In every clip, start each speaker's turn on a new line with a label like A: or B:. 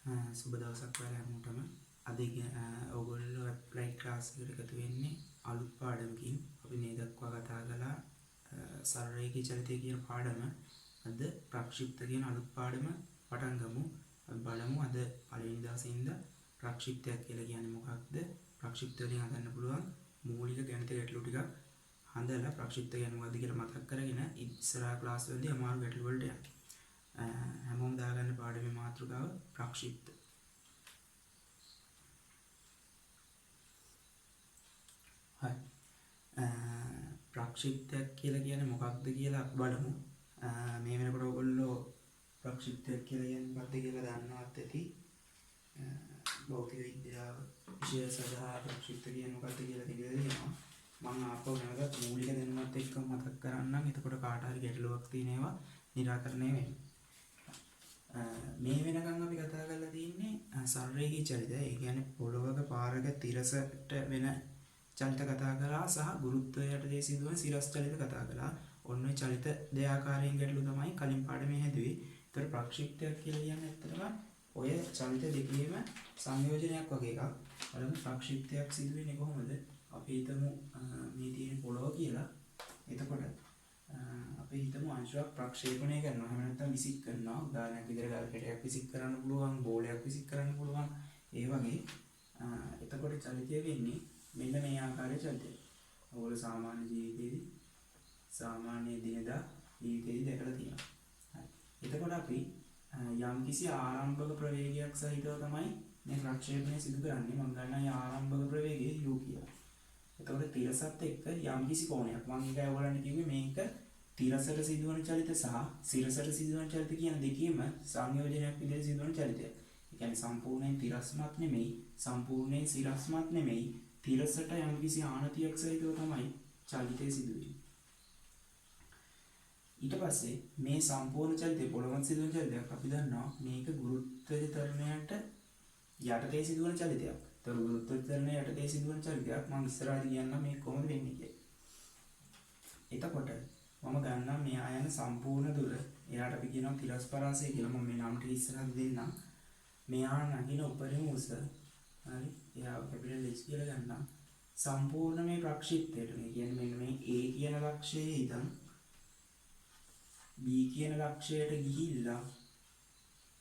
A: සුබ දවසක් ඔයාලා හැමෝටම. අද ඔයගොල්ලෝ ඇප්ලයිඩ් ක්ලාස් එකට එකතු වෙන්නේ අලුත් පාඩමකින්. අපි මේ දක්වා කතා කළා සරලරේඛී චලිතය කියන පාඩම. අද ප්‍රක්ෂිප්ත කියන අලුත් පාඩම පටන් ගමු. අපි බලමු අද පළවෙනි දවසේ ඉඳන් ප්‍රක්ෂිප්තයක් කියලා කියන්නේ මොකක්ද? ප්‍රක්ෂිප්ත වලින් හදන්න පුළුවන් මූලික ගණිත ගැටලු ටිකක් හඳලා ප්‍රක්ෂිප්ත කියන්නේ මොකක්ද කියලා මතක් කරගෙන ඉස්සරහා ක්ලාස් වලදී අමාරු ගැටලු වලට යන්න. හැමෝම දාගන්න පාඩමේ මාතෘකාව ප්‍රක්ෂිප්ත. හරි. ප්‍රක්ෂිප්තයක් කියලා කියන්නේ මොකක්ද කියලා බලමු. මේ වෙනකොට ඔයගොල්ලෝ ප්‍රක්ෂිප්තයක් කියලා කියන්නේ මොකක්ද කියලා දන්නවත් ඇති. භෞතික විද්‍යාව විෂය සඳහා ප්‍රක්ෂිප්ත කියන්නේ මොකක්ද කියලා තේරෙනවා. මම ආපහු නැවතත් මූලික දැනුමත් එක්ක මතක් කරන්නම්. එතකොට කාට හරි ගැටලුවක් තියෙනවා निराකරණය වෙනවා. මේ වෙනකන් අපි කතා කරලා තියෙන්නේ සරලරේඛී චලිතය. ඒ කියන්නේ පොළොවක පාරක තිරසට වෙන චලිත කතා කරා සහ ගුරුත්වය යටතේ සිදුවන සිරස් චලිත කතා කළා. ඔන්න ඔය චලිත දෙආකාරයෙන් ගැටලු තමයි කලින් පාඩමේ හැදුවේ. ඒතර ප්‍රක්ෂිප්තයක් කියලා කියන්නේ ඇත්තටම ඔය චලිත දෙකේම සංයෝජනයක් වගේ එකක්. බලමු ප්‍රක්ෂිප්තයක් සිදු වෙන්නේ කොහොමද? අපි හිතමු මේ තියෙන පොළොව කියලා. එතකොට අපි හිතමු අංශුවක් ප්‍රක්ෂේපණය කරනවා. එහෙම නැත්නම් විසික් කරනවා. උදාහරණයක් විදිහට ගල් කැටයක් විසික් කරන්න පුළුවන්, බෝලයක් විසික් කරන්න පුළුවන්. ඒ වගේ එතකොට චලිතය වෙන්නේ මෙන්න මේ ආකාරයේ චලිතය. ඔයගොල්ලෝ සාමාන්‍ය ජීවිතේදී සාමාන්‍ය දිනදා ජීවිතේදී දැකලා තියෙනවා. හරි. එතකොට අපි යම්කිසි ආරම්භක ප්‍රවේගයක් සහිතව තමයි මේ ප්‍රක්ෂේපණය සිදු කරන්නේ. මම ගන්නවා මේ ආරම්භක ප්‍රවේගය u කියලා. එතකොට තිරසත් එක්ක යම්කිසි කෝණයක්. මම ඒකයි ඔයගොල්ලන්ට කිව්වේ මේක තිරසට සිදුවන චලිත සහ සිරසට සිදුවන චලිත කියන දෙකේම සංයෝජනයක් විදිහට සිදුවන චලිතයක්. ඒ කියන්නේ සම්පූර්ණයෙන් තිරස්මත් නෙමෙයි, සම්පූර්ණයෙන් සිරස්මත් නෙමෙයි. තිරසට යම්කිසි ආනතියක් සහිතව තමයි චලිතය සිදුවෙන්නේ. ඊට පස්සේ මේ සම්පූර්ණ චලිතය පොළොවට සිදුවන චලිතයක් අපි දන්නවා මේක ගුරුත්වජ ත්වරණයට යටතේ සිදුවන චලිතයක්. ඒතර ගුරුත්වජ ත්වරණය යටතේ සිදුවන චලිතයක් මම ඉස්සරහදී කියන්නම් මේක කොහොමද වෙන්නේ කියලා. එතකොට මම ගන්නම් මෙයා යන සම්පූර්ණ දුර. එයාට අපි කියනවා තිරස් පරාසය කියලා. මම මේ නම් ටික ඉස්සරහට දෙන්නම්. මෙයා නගින උපරිම උස. හරි. එයා කැපිටල් H කියලා ගන්නම්. සම්පූර්ණ මේ ප්‍රක්ෂිප්තයට මේ කියන්නේ මෙන්න මේ A කියන ලක්ෂයේ ඉඳන් B කියන ලක්ෂයට ගිහිල්ලා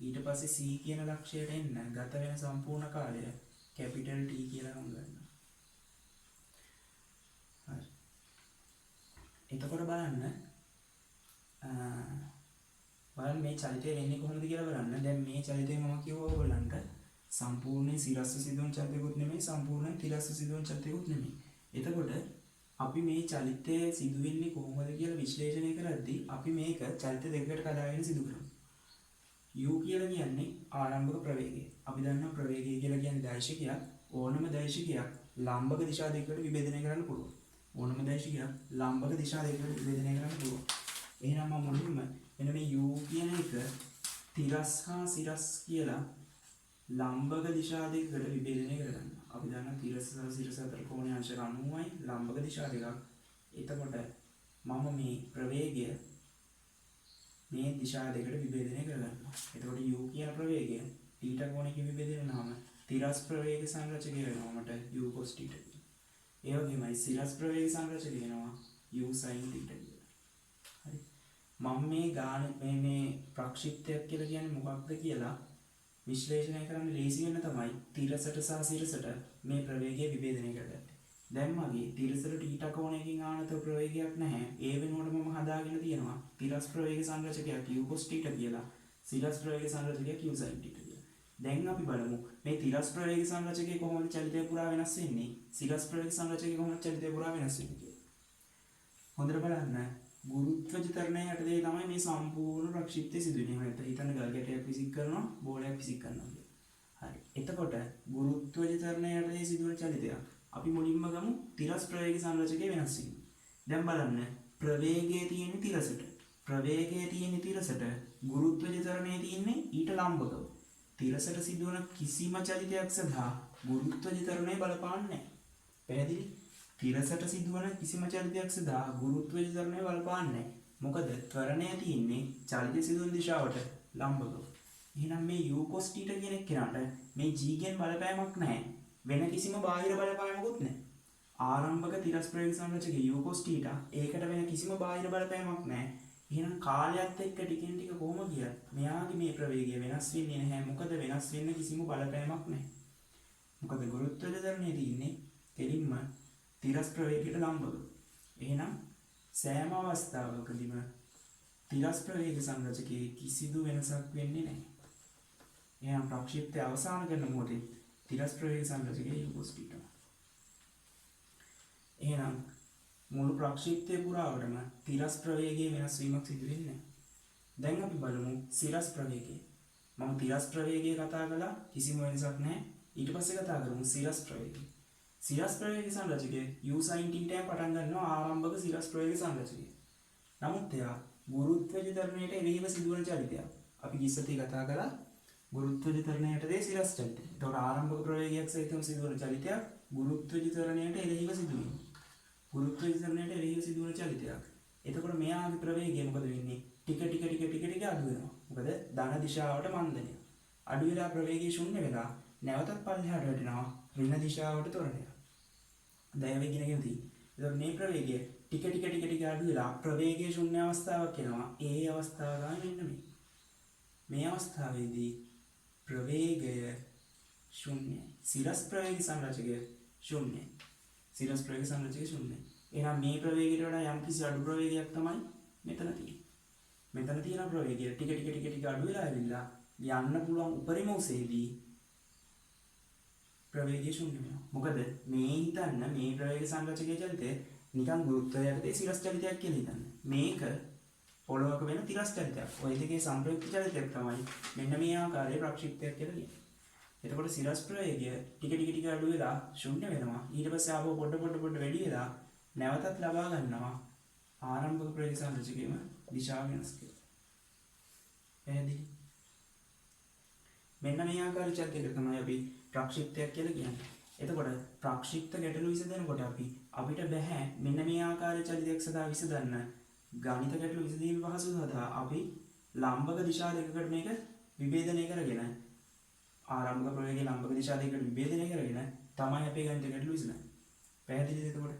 A: ඊට පස්සේ C කියන ලක්ෂයට එන්න ගත වෙන සම්පූර්ණ කාලය කැපිටල් T කියලා නම් ගන්නවා. හරි. එතකොට බලන්න මේ චලිතය වෙන්නේ කොහොමද කියලා බලන්න. දැන් මේ චලිතය මම කිව්වා ඔයගොල්ලන්ට සම්පූර්ණයෙන් සිරස්ව සිදුවන චලිතයකුත් නෙමෙයි, සම්පූර්ණයෙන් තිරස්ව සිදුවන චලිතයකුත් නෙමෙයි. එතකොට අපි මේ චලිතය සිදු වෙන්නේ කොහොමද කියලා විශ්ලේෂණය කරද්දී අපි මේක චලිත දෙකකට කඩාගෙන සිදු කරමු. u කියලා කියන්නේ ආරම්භක ප්‍රවේගය. අපි දන්නවා ප්‍රවේගය කියලා කියන්නේ දෛශිකයක්. ඕනම දෛශිකයක් ලම්බක දිශා දෙකකට විභජනය කරන්න පුළුවන්. ඕනම දෛශිකයක් ලම්බක දිශා දෙකකට විභජනය කරන්න පුළුවන්. එහෙනම් මම මුලින්ම මෙන්න මේ u කියන එක තිරස් හා සිරස් කියලා ලම්බක දිශා දෙකකට විභජනය කරගන්නවා. අපි දන්නවා තිරස් සහ සිරස් අතර කෝණය අංශ 90යි ලම්බක දිශා දෙකක්. එතකොට මම මේ ප්‍රවේගය මේ දිශා දෙකට විභජනය කරගන්නවා. එතකොට u කියන ප්‍රවේගය θ කෝණයකින් විභජනය වෙනාම තිරස් ප්‍රවේග සංරචකය වෙනවා මට u cos θ කියලා. ඒ වගේමයි සිරස් ප්‍රවේග සංරචකය වෙනවා u sin θ කියලා. හරි. මම මේ ප්‍රක්ෂිප්තයක් කියලා කියන්නේ මොකක්ද කියලා විශ්ලේෂණය කරන්න ලේසි වෙන තමයි තිරසට සහ සිරසට මේ ප්‍රවේගය විභේදනය කරගන්නේ. දැන් මගේ තිරසට θ කෝණයකින් ආනත ප්‍රවේගයක් නැහැ. ඒ වෙනුවට මම හදාගෙන තියෙනවා තිරස් ප්‍රවේග සංරචකයක් u cos θ කියලා, සිරස් ප්‍රවේග සංරචකයක් u sin θ කියලා. දැන් අපි බලමු මේ තිරස් ප්‍රවේග සංරචකයේ කොහොමද චලිතය පුරා වෙනස් වෙන්නේ? සිරස් ප්‍රවේග සංරචකයේ කොහොමද චලිතය පුරා වෙනස් වෙන්නේ කියලා. හොඳට බලන්න. ගුරුත්වජ ත්වරණය යටතේ තමයි මේ සම්පූර්ණ ප්‍රක්ෂිප්තය සිදු වෙන්නේ. නැත්නම් හිතන්න ගල් කැටයක් විසික් කරනවා, බෝලයක් විසික් කරනවා කියලා. හරි. එතකොට ගුරුත්වජ ත්වරණය යටතේ සිදුවන චලිතයක්. අපි මුලින්ම ගමු තිරස් ප්‍රවේග සංරචකයේ වෙනස් වීම. දැන් බලන්න ප්‍රවේගයේ තියෙන තිරසට. ප්‍රවේගයේ තියෙන තිරසට ගුරුත්වජ ත්වරණය තියෙන්නේ ඊට ලම්බකව. තිරසට සිදුවන කිසිම චලිතයක් සඳහා ගුරුත්වජ ත්වරණය බලපාන්නේ නැහැ. පැහැදිලි? තිරසට සිදුවන කිසිම චලිතයක් සඳහා ගුරුත්වජ ත්වරණය බලපාන්නේ නැහැ. මොකද ත්වරණය තියෙන්නේ චලිත සිදුවන දිශාවට ලම්බකව. එහෙනම් මේ u cos θ කියන එක්කෙනාට මේ g ගෙන් බලපෑමක් නැහැ. වෙන කිසිම බාහිර බලපෑමකුත් නැහැ. ආරම්භක තිරස් ප්‍රවේග සංරචකයේ u cos θ ඒකට වෙන කිසිම බාහිර බලපෑමක් නැහැ. එහෙනම් කාලයත් එක්ක ටිකෙන් ටික කොහොම ගියත් මෙයාගේ මේ ප්‍රවේගය වෙනස් වෙන්නේ නැහැ. මොකද වෙනස් වෙන්න කිසිම බලපෑමක් නැහැ. මොකද ගුරුත්වාකර්ෂණ ත්වරණයේ තියෙන්නේ දෙලින්ම තිරස් ප්‍රවේගයට ලම්බව. එහෙනම් සෑම අවස්ථාවකදීම තිරස් ප්‍රවේග සංරචකයේ කිසිදු වෙනසක් වෙන්නේ නැහැ. එහෙනම් ප්‍රක්ෂේපය අවසන් කරන මොහොතේ තිරස් ප්‍රවේග සංරචකයේ u cos θ. එහෙනම් මුළු ප්‍රක්ෂේපය පුරාවටම තිරස් ප්‍රවේගයේ වෙනස් වීමක් සිදු වෙන්නේ නැහැ. දැන් අපි බලමු සිරස් ප්‍රවේගය. මම තිරස් ප්‍රවේගය කතා කළා කිසිම වෙනසක් නැහැ. ඊට පස්සේ කතා කරමු සිරස් ප්‍රවේගය. සිරස් ප්‍රවේග සංරචකයේ u sin θ පටන් ගන්නවා ආරම්භක සිරස් ප්‍රවේග සංරචකය. නමුත් එයා ගුරුත්වාකර්ෂණ ත්වරණයට එරෙහිව සිදුවන චලිතයක්. අපි ඉස්සෙල්ලා කතා කළා ගුරුත්වාකර්ෂණ ත්වරණයටදී සිරස් චලිතය. ඒතකොට ආරම්භක ප්‍රවේගයක් සහිතව සිදුවන චලිතයක් ගුරුත්වාකර්ෂණ ත්වරණයට එරෙහිව සිදුවෙනවා. ගුරුත්වාකර්ෂණ ත්වරණයට එරෙහිව සිදුවන චලිතයක්. එතකොට මෙයාගේ ප්‍රවේගය මොකද වෙන්නේ? ටික අඩු වෙනවා. මොකද ධන දිශාවට මන්දනය. අඩු වෙලා ප්‍රවේගය ශූන්‍ය වෙලා නැවතත් පල්ලෙහාට වැටෙනවා ඍණ දිශාවට ත්වරණය. දැන් ඉගෙන ගන්න තියෙන්නේ. එතකොට මේ ප්‍රවේගය ටික අඩු වෙලා ප්‍රවේගයේ ශූන්‍ය අවස්ථාවක් එනවා. ඒ අවස්ථාව ගන්න මෙන්න මේ අවස්ථාවේදී ප්‍රවේගය ශූන්‍යයි. සිරස් ප්‍රවේග සංරචකය ශූන්‍යයි. සිරස් ප්‍රවේග සංරචකය ශූන්‍යයි. එහෙනම් මේ ප්‍රවේගයට වඩා යම්කිසි අඩු ප්‍රවේගයක් තමයි මෙතන තියෙන්නේ. මෙතන තියෙන ප්‍රවේගය ටික අඩු වෙලා ඇවිල්ලා යන්න පුළුවන් උපරිම උසේදී ප්‍රවේගය ශූන්‍ය වෙනවා. මොකද මේ හිතන්න මේ ප්‍රවේග සංරචකයේ චලිතය නිකන් ගුරුත්වයටදී සිරස් චලිතයක් කියලා හිතන්න. මේක පොළොවක වෙන තිරස් චලිතයක්. ඔය දෙකේ සංප්‍රයුක්ත චලිතයක් තමයි මෙන්න මේ ආකාරයේ ප්‍රක්ෂිප්තයක් කියලා කියන්නේ. එතකොට සිරස් ප්‍රවේගය ටික අඩු වෙලා ශූන්‍ය වෙනවා. ඊට පස්සේ ආපහු පොඩ වැඩි වෙලා නැවතත් ලබා ගන්නවා ආරම්භක ප්‍රවේග සංරචකයේම දිශාව වෙනස් කියලා. එහෙනම් මෙන්න මේ ආකාරයේ චලිතයකට තමයි අපි ප්‍රක්ෂිප්තයක් කියලා කියන්නේ. එතකොට ප්‍රක්ෂිප්ත ගැටලු විසඳනකොට අපිට බෑ මෙන්න මේ ආකාරයේ චලිතයක් සදා විසඳන්න ගණිත ගැටලු විසඳීම පහසු සඳහා අපි ලම්බක දිශා දෙකකට මේක විභේදනය කරගෙන ආරම්භක ප්‍රවේගයේ ලම්බක දිශා දෙකකට විභේදනය කරගෙන තමයි අපේ ගණිත ගැටලු විසඳන්නේ. පැහැදිලිද එතකොට?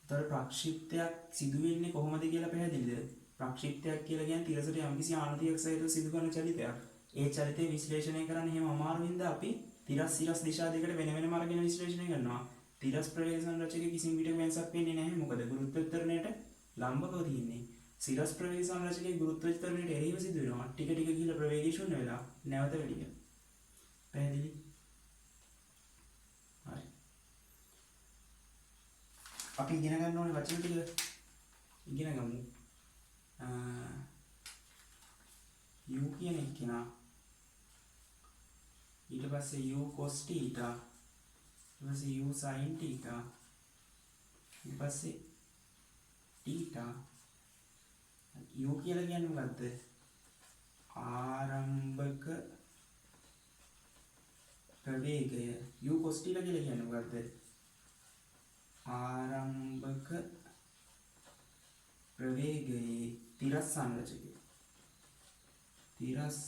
A: ඒතර ප්‍රක්ෂිප්තයක් සිදු වෙන්නේ කොහොමද කියලා පැහැදිලිද? ප්‍රක්ෂිප්තයක් කියලා කියන්නේ තිරසට යම්කිසි ආනතියක් සහිතව සිදු කරන චලිතයක්. ඒ චලිතය විශ්ලේෂණය කරන්න එහෙම අමාරු හින්දා අපි තිරස් දිශා දෙකට වෙන වෙනම අරගෙන විශ්ලේෂණය කරනවා. තිරස් ප්‍රවේග සංරචකයේ කිසිම විටක වෙනසක් වෙන්නේ නැහැ. මොකද ගුරුත්වාකර්ෂණයට ලම්බකව තියෙන්නේ. සිරස් ප්‍රවේග සංරචකයේ ගුරුත්වාකර්ෂණයට එරෙහිව සිදු වෙනවා. ටික ගිහිල්ලා ප්‍රවේගය ශූන්‍ය වෙලා නැවත වැඩි වෙනවා. පැහැදිලි? හරි. අපි ඉගෙන ගන්න ඕනේ වචන ටික ඉගෙන ගමු. u කියන එක නා ඊට පස්සේ u cos θ ඊට පස්සේ u sin θ ඊට පස්සේ θ u කියලා කියන්නේ මොකද්ද? ආරම්භක ප්‍රවේගය. u cos θ කියලා කියන්නේ මොකද්ද? ආරම්භක ප්‍රවේගයේ තිරස් සංරචකය. තිරස්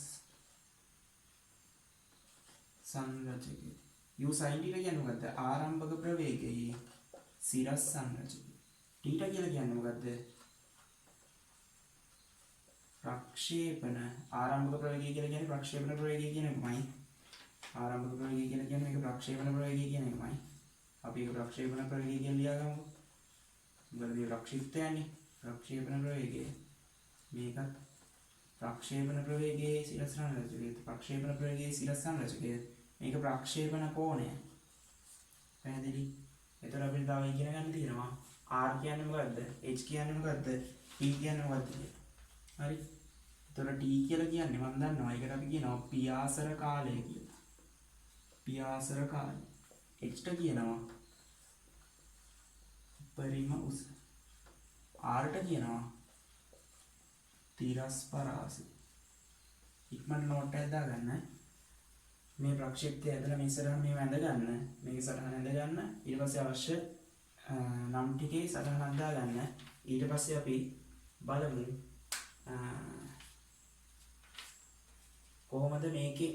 A: සංරචකය. u sin θ කියන්නේ මොකද්ද? ආරම්භක ප්‍රවේගයේ සිරස් සංරචකය. θ කියලා කියන්නේ මොකද්ද? ප්‍රක්ෂේපණ. ආරම්භක ප්‍රවේගය කියලා කියන්නේ ප්‍රක්ෂේපණ ප්‍රවේගය කියන එකමයි. ආරම්භක ප්‍රවේගය කියලා කියන්නේ මේක ප්‍රක්ෂේපණ ප්‍රවේගය කියන එකමයි. අපි ඒක ප්‍රක්ෂේපණ ප්‍රවේගය කියලා ලියාගමු. මොකද මේ ප්‍රක්ෂිප්තයන්නේ ප්‍රක්ෂේපණ ප්‍රවේගය. මේකත් ප්‍රක්ෂේපණ ප්‍රවේගයේ සිරස් සංරචකය. ප්‍රක්ෂේපණ ප්‍රවේගයේ සිරස් සංරචකය. මේක ප්‍රක්ෂේපණ කෝණය. පැහැදිලි? එතකොට අපිට තව ඉගෙන ගන්න තියෙනවා r කියන්නේ මොකද්ද? h කියන්නේ මොකද්ද? t කියන්නේ මොකද්ද? හරි. එතකොට t කියලා කියන්නේ මම දන්නවා. ඒකට අපි කියනවා පියාසර කාලය කියලා. පියාසර කාලය. h ට කියනවා උපරිම උස. r ට කියනවා තිරස් පරාසය. ඉක්මනට නෝට් එකක් දාගන්න. මේ ප්‍රක්ෂේපය ඇදලා මේ ඉස්සරහට මේව ඇඳ ගන්න. මේක සටහන ඇඳ ගන්න. ඊට පස්සේ අවශ්‍ය නම් ටිකේ සටහනක් දාගන්න. ඊට පස්සේ අපි බලමු කොහොමද මේකෙන්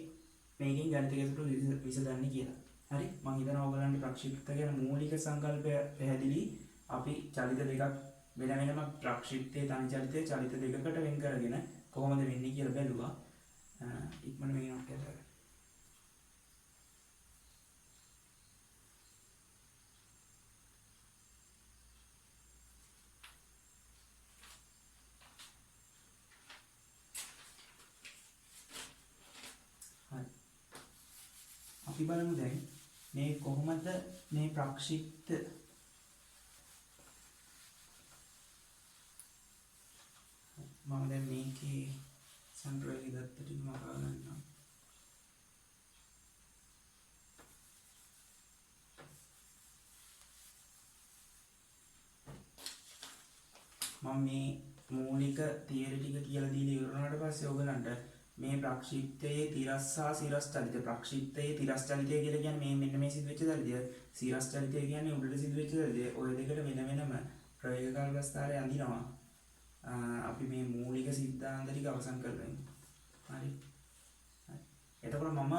A: ගණිත ගැටලු විසඳන්නේ කියලා. හරි, මම හිතනවා ඔයගලන්ට ප්‍රක්ෂිප්ත ගැන මූලික සංකල්පය පැහැදිලි. අපි චලිත දෙකක් වෙන වෙනම ප්‍රක්ෂිප්තයේ තනි චලිතයේ චලිත දෙකකට වෙන් කරගෙන කොහොමද වෙන්නේ කියලා බැලුවා. ඉක්මනට මේක නෝට් කරගන්න. හරි. අපි බලමු දැන් මේ කොහොමද මේ ප්‍රක්ෂිප්ත මම දැන් මේකේ සංප්‍රේරක දත්ත ටික මකා ගන්නවා. මම මේ මූලික තියරි ටික කියලා දීලා ඉවරනාට පස්සේ ඔයගලන්ට මේ ප්‍රක්ෂිප්තයේ තිරස් සහ සිරස් චලිත ප්‍රක්ෂිප්තයේ තිරස් චලිතය කියලා කියන්නේ මෙන්න මේ සිදුවෙච්ච චලිතය. සිරස් චලිතය කියන්නේ උඩට සිදුවෙච්ච චලිතය. ඔය දෙකට වෙන වෙනම ප්‍රයෝගික අවස්ථාවේ අඳිනවා. අපි මේ මූලික සිද්ධාන්ත ටික අවසන් කරගන්න. හරි. එතකොට මම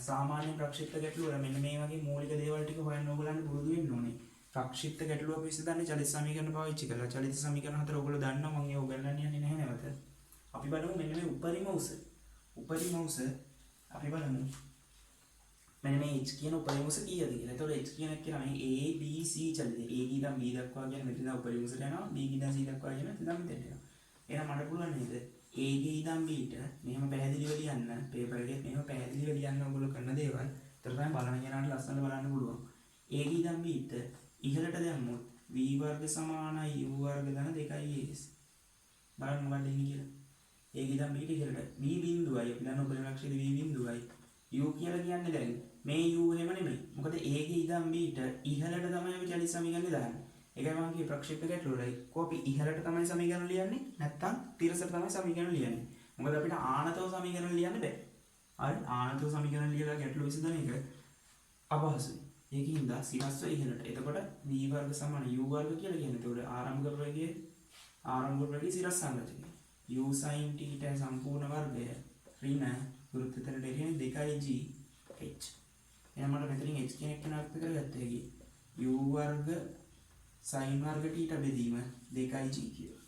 A: සාමාන්‍ය ප්‍රක්ෂිප්ත ගැටලු වල මෙන්න මේ වගේ මූලික දේවල් ටික හොයන්න ඕගලන්ට පුරුදු වෙන්න ඕනේ. ප්‍රක්ෂිප්ත ගැටලුවක් විසඳන්නේ චලිත සමීකරණ පාවිච්චි කරලා. චලිත සමීකරණ හතර ඔයගොල්ලෝ දන්නවා, මම ඒක උගන්වන්න යන්නේ නැහැ නැවත. අපි බලමු මෙන්න මේ උපරිම උස. උපරිම උස අපි බලමු. මෙන්න මේ h කියන උපරිම උස කීයද කියලා. එතකොට h කියන එක කියලා මේ a b c චලිතය. a ඉඳන් b දක්වා කියන මෙතන උපරිම උසට යනවා. b ඉඳන් c දක්වා කියන මෙතන මෙතන යනවා. එහෙනම් මට පුළුවන් නේද? a ඉඳන් b ට මෙහෙම පැහැදිලිව ලියන්න. පේපර් එකේ මෙහෙම පැහැදිලිව ලියන්න ඔයගොල්ලෝ කරන දේවල්. ඒතර තමයි බලන කෙනාට ලස්සනට බලන්න පුළුවන්. a ඉඳන් b ට ඉහළට දැම්මොත් v වර්ග සමානයි u වර්ග ධන 2as. බලන්න මොකක්ද ඉන්නේ කියලා. a ඉඳන් b ට ඉහළට v බිඳුවයි අපි දන්න උපරිම ලක්ෂ්‍යද v බිඳුවයි. u කියලා කියන්නේ දැන් මේ u එහෙම නෙමෙයි. මොකද a ඉඳන් b ට ඉහළට තමයි අපි චලිත සමීකරණ දාන්නේ. ඒකයි මම කියේ ප්‍රක්ෂේප ගැටලුවයි. කොහොපි ඉහළට තමයි සමීකරණ ලියන්නේ නැත්නම් තිරසට තමයි සමීකරණ ලියන්නේ. මොකද අපිට ආනතව සමීකරණ ලියන්න බෑ. හරි, ආනතව සමීකරණ ලියලා ගැටලුව විසඳන එක අපහසුයි. ඒකින්ද සිරස්ව ඉහළට. එතකොට v වර්ග සමාන u වර්ග කියලා කියන්නේ. එතකොට ආරම්භක ප්‍රවේගයේ සිරස් සංරචනය. u sin θ සම්පූර්ණ වර්ගය ඍණ වෘත්තතලයට එන්නේ 2g h. එහෙනම් මට මෙතනින් h කියන එක අර්ථ කරගත්ත හැකි. u වර්ග sin වර්ග θ බෙදීම 2g කියලා.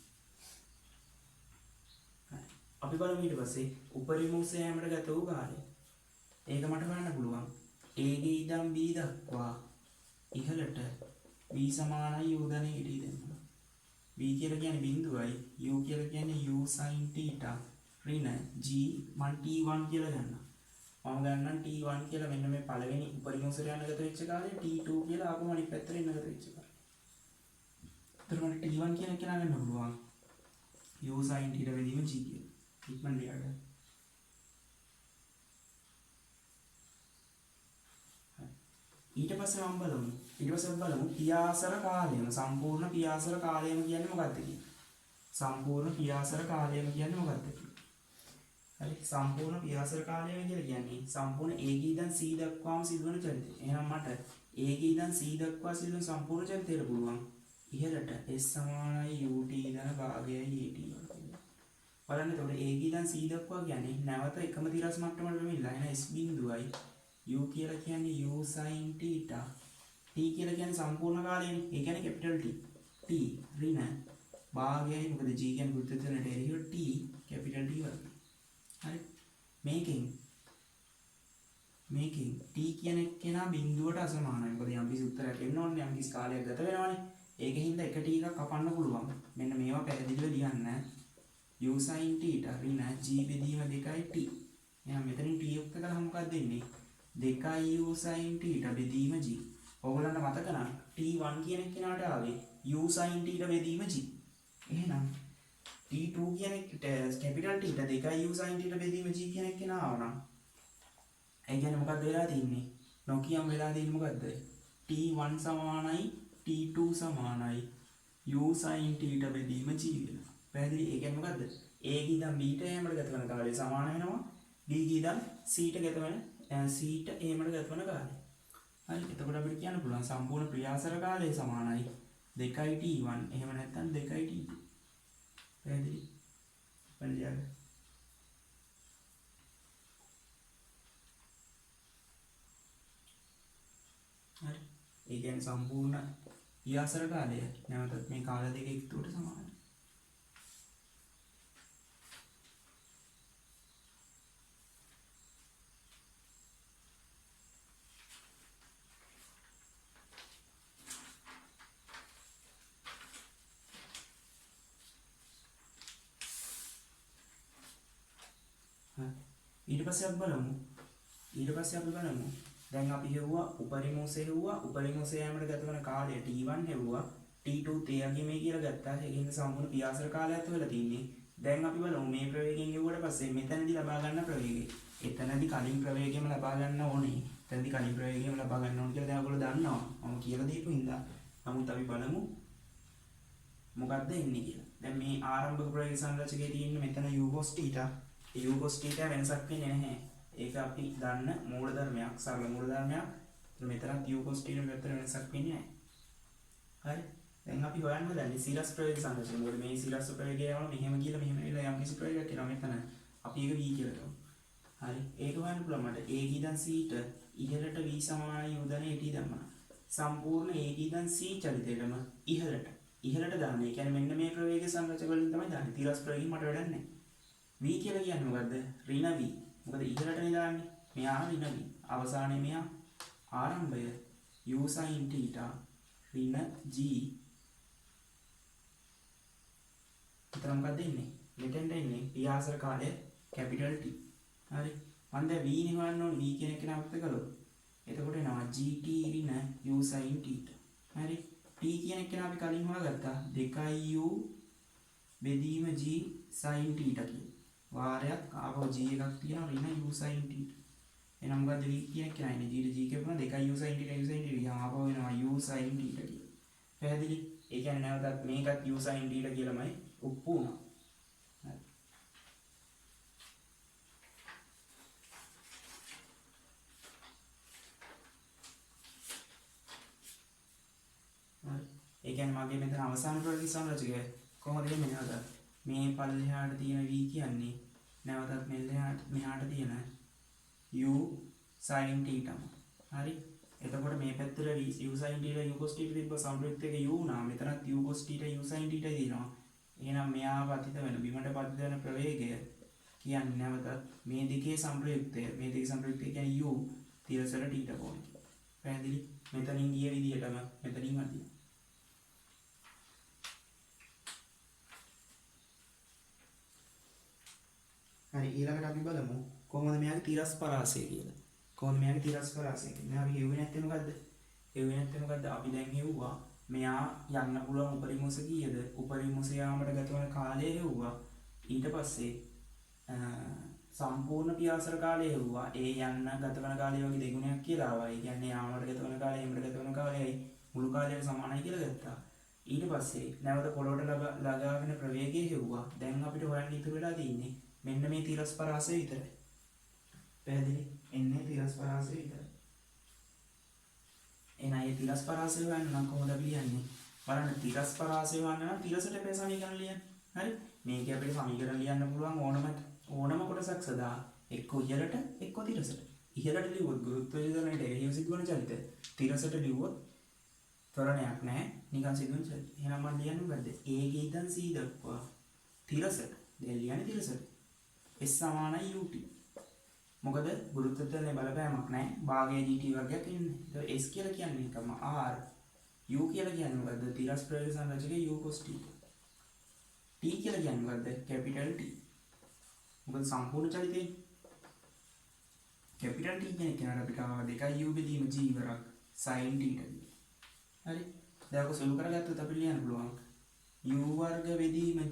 A: හරි. අපි බලමු ඊට පස්සේ උපරිම උස යෑමට ගත වූ කාලය. ඒක මට හොයන්න පුළුවන්. a ඉඳන් b දක්වා ඉහළට v සමානයි u ධන ht දෙන්නවා. v කියලා කියන්නේ බිඳුවයි, u කියලා කියන්නේ u sin θ ඍණ g මම t1 කියලා ගන්නවා. මම ගන්නම් t1 කියලා මෙන්න මේ පළවෙනි උපරිම උසට යන ගත වෙච්ච කාලය, t2 කියලා ආපහු අනිත් පැත්තට එන ගත වෙච්ච කාලය. එතකොට මට t1 කියන එක ගන්න පුළුවන්. u sin θ බෙදීම g කියලා. ඉක්මන් ලියගන්න. ඊට පස්සේ මම බලමු පියාසර කාලයම සම්පූර්ණ පියාසර කාලයම කියන්නේ මොකක්ද කියලා. සම්පූර්ණ පියාසර කාලයම කියන්නේ මොකක්ද කියලා. හරි, සම්පූර්ණ පියාසර කාලයම කියලා කියන්නේ සම්පූර්ණ a ඉඳන් c දක්වාම සිදුවන චලිතය. එහෙනම් මට a ඉඳන් c දක්වා සිදුවන සම්පූර්ණ චලිතයට පුළුවන් ඉහළට s සමානයි ut ධන භාගයයි at වල කියලා. බලන්න එතකොට a ඉඳන් c දක්වා කියන්නේ නැවත එකම තිරස් මට්ටමකට වෙමිලා එන s බිඳුවයි. u කියලා කියන්නේ u sin θ. t කියලා කියන්නේ සම්පූර්ණ කාලයනේ. ඒ කියන්නේ කැපිටල් T. t ඍණ භාගයයි. මොකද g කියන්නේ වෘත්තයට එරෙහිව t කැපිටල් T වර්ගය. හරි. මේකෙන් t කියන එක්කෙනා බිඳුවට අසමානයි. මොකද යම් කිසි උත්තරයක් එන්න ඕනේ, යම් කිසි කාලයක් ගත වෙනවානේ. ඒකින්ද එක t එකක් කපන්න පුළුවන්. මෙන්න මේවා පැහැදිලිව ලියන්න. u sin θ ඍණ g බෙදීම 2t. එහෙනම් මෙතනින් t යුක්ත කළාම මොකක්ද එන්නේ? 2u sin θ බෙදීම g. ඔයගොල්ලන්ට මතක නම් t1 කියන එක්කෙනාට ආවේ u sin θ බෙදීම g. එහෙනම් t2 කියන කැපිටල් T 2u sin θ බෙදීම g කියන එක්කෙනා ආවනම් ඒ කියන්නේ මොකක්ද වෙලා තින්නේ? නොකියම් වෙලා තින්නේ මොකද්ද? t1 සමානයි t2 සමානයි u sin θ බෙදීම g වෙනවා. පැහැදිලි? ඒ කියන්නේ මොකද්ද? a ඉඳන් b ට යෑමට ගත වෙන කාලය සමාන වෙනවා b ඉඳන් c ට ගත වෙන c ට ඒමට ගත වෙන කාලය. හරි. එතකොට අපිට කියන්න පුළුවන් සම්පූර්ණ ක්‍රියාසර කාලය සමානයි 2t1 එහෙම නැත්නම් 2t2. පැහැදිලි? බලන්න. ඒ කියන්නේ සම්පූර්ණ පියාසර කාලය නැවතත් මේ කාල දෙක එකතුවට සමානයි. ඊට පස්සේ අපි බලමු දැන් අපි හෙව්වා උපරිම උසේ හෙව්වා උපරිම උසේ යෑමට ගත වන කාලය T1 හෙව්වා T2 තේයගේ මේ කියලා ගත්තා. ඒකෙන් සම්පූර්ණ පියාසර කාලයත් වෙලා තින්නේ. දැන් අපි බලමු මේ ප්‍රවේගයෙන් හෙව්වට පස්සේ මෙතනදී ලබා ගන්න ප්‍රවේගය. එතනදී කලින් ප්‍රවේගයම ලබා ගන්න ඕනේ. එතනදී කලින් ප්‍රවේගයම ලබා ගන්න ඕනේ කියලා දැන් ඔයගොල්ලෝ දන්නවා. මම කියලා දීපු හින්දා. නමුත් අපි බලමු මොකක්ද එන්නේ කියලා. දැන් මේ ආරම්භක ප්‍රවේග සංරචකයේ තියෙන මෙතන u cos θ u cos θ වෙනසක් වෙන්නේ නැහැ. ඒක අපි දන්න මූලධර්මයක්, සරල මූලධර්මයක්. මෙතනත් u cos θ මෙතන වෙනසක් වෙන්නේ නැහැ. හරි. දැන් අපි හොයන්න හදන්නේ සීරස් ප්‍රවේග සංරචනය. මොකද මේ සීරස් ප්‍රවේගය යනවා මෙහෙම කියලා මෙහෙම වෙලා යම් කිසි ප්‍රවේගයක් එනවා මෙතන. අපි ඒක v කියලා ගමු. හරි. ඒක හොයන්න පුළුවන් මට. a ඉඳන් c ට ඉහළට v සමානයි යොදන්නේ t දැම්මා. සම්පූර්ණ a ඉඳන් c චලිතයටම ඉහළට දාන්න. ඒ කියන්නේ මෙන්න මේ ප්‍රවේග සංරචක වලින් තමයි දාන්නේ. සීරස් ප්‍රවේගය මට වැඩක් නැහැ. v කියලා කියන්නේ මොකද්ද? ඍණ v. මොකද ඉහළටනේ දාන්නේ. මෙයා ඍණ v. අවසානයේ මෙයා ආරම්භය u sin θ ඍණ g. එතන මොකක්ද ඉන්නේ? මෙතෙන්ට ඉන්නේ පියාසර කාලය කැපිටල් T. හරි. මම දැන් v නේ හොයන්න ඕනේ. v කියන එක නවත්ත කළොත්. එතකොට එනවා gt ඍණ u sin θ. හරි. t කියන එක අපි කලින් හොයාගත්තා. 2u බෙදීම g sin θ කියලා. වාරයක් ආපහු g එකක් තියෙනවා ඍණ u sin θ. එහෙනම් මොකද්ද v කියන එක නෑනේ. g ට g කියපුවා 2u sin θ u sin θ ගියාම ආපහු එනවා u sin θ කියලා. පැහැදිලි? ඒ කියන්නේ නැවතත් මේකත් u sin θ කියලාමයි ඔප්පු වුණා. හරි. හරි. ඒ කියන්නේ මගේ මෙතන අවසාන ප්‍රවේග සංරචකය කොහොමද එන්නේ නැවතත් මේ පල්ලෙහාට තියෙන v කියන්නේ නැවතත් මෙහාට තියෙන u sin θ. හරි. එතකොට මේ පැත්තට u sin θ u cos θ තිබ්බ සම්ප්‍රයුක්ත එක u නා මෙතනත් u cos θ u sin θ තියෙනවා. එහෙනම් මෙයා පතිත වෙන බිමට පතිත වෙන ප්‍රවේගය කියන්නේ නැවතත් මේ දෙකේ සම්ප්‍රයුක්තය. මේ දෙකේ සම්ප්‍රයුක්තය කියන්නේ u තිරසට θ කෝණය. පැහැදිලි? මෙතනින් ගිය විදිහටම මෙතනින් අදිනවා. හරි. ඊළඟට අපි බලමු කොහොමද මෙයාගේ තිරස් පරාසය කියලා. කොහොමද මෙයාගේ තිරස් පරාසය කියන්නේ? අපි හෙව්වේ නැත්තේ මොකද්ද? හෙව්වේ නැත්තේ මොකද්ද? අපි දැන් හෙව්වා මෙයා යන්න පුළුවන් උපරිම උස කීයද? උපරිම උස යාමට ගත වන කාලය හෙව්වා. ඊට පස්සේ සම්පූර්ණ පියාසර කාලය හෙව්වා. ඒ යන්න ගත වන කාලය වගේ දෙගුණයක් කියලා ආවා. ඒ කියන්නේ යාමට ගත වන කාලය එමට ගත වන කාලයයි මුළු කාලයට සමානයි කියලා ගත්තා. ඊට පස්සේ නැවත පොළොවට ළඟාවෙන ප්‍රවේගය හෙව්වා. දැන් අපිට හොයන්න ඉතුරු වෙලා තියෙන්නේ මෙන්න මේ තිරස් පරාසය විතරයි. පැහැදිලි? එන්නේ තිරස් පරාසය විතරයි. එහෙනම් මේ තිරස් පරාසය හොයන්න නම් කොහොමද අපි ලියන්නේ? බලන්න තිරස් පරාසය හොයන්න නම් තිරසට මේ සමීකරණ ලියන්න. හරි? මේක අපිට සමීකරණ ලියන්න පුළුවන් ඕනම කොටසක් සදා එක්ක ඉහළට එක්ක තිරසට. ඉහළට ලියුවොත් ගුරුත්වාකර්ෂණ චලනයට එරෙහිව සිදුවන චලිතය. තිරසට ලියුවොත් ත්වරණයක් නැහැ. නිකන් සිදුවන චලිතය. එහෙනම් මම ලියන්නේ මොකද්ද? a ගේ ඉඳන් c දක්වා තිරසට. දැන් ලියන්නේ තිරසට. S සමානයි ut. මොකද ගුරුත්වාකර්ෂණයේ බලපෑමක් නැහැ. භාගයේ gt වර්ගයක් එන්නේ. ඒක S කියලා කියන්නේ එකම r. u කියලා කියන්නේ මොකද්ද? තිරස් ප්‍රවේග සංරචකයේ u cos θ. t කියලා කියන්නේ මොකද්ද? Capital T. මොකද සම්පූර්ණ චලිතේ කැපිටල් T කියන කෙනාට අපිට ආවා 2u බෙදීම g වරක් sin θ කියලා. හරි. දැන් ඔක සුළු කරගත්තොත් අපිට ලියන්න පුළුවන් u වර්ග බෙදීම g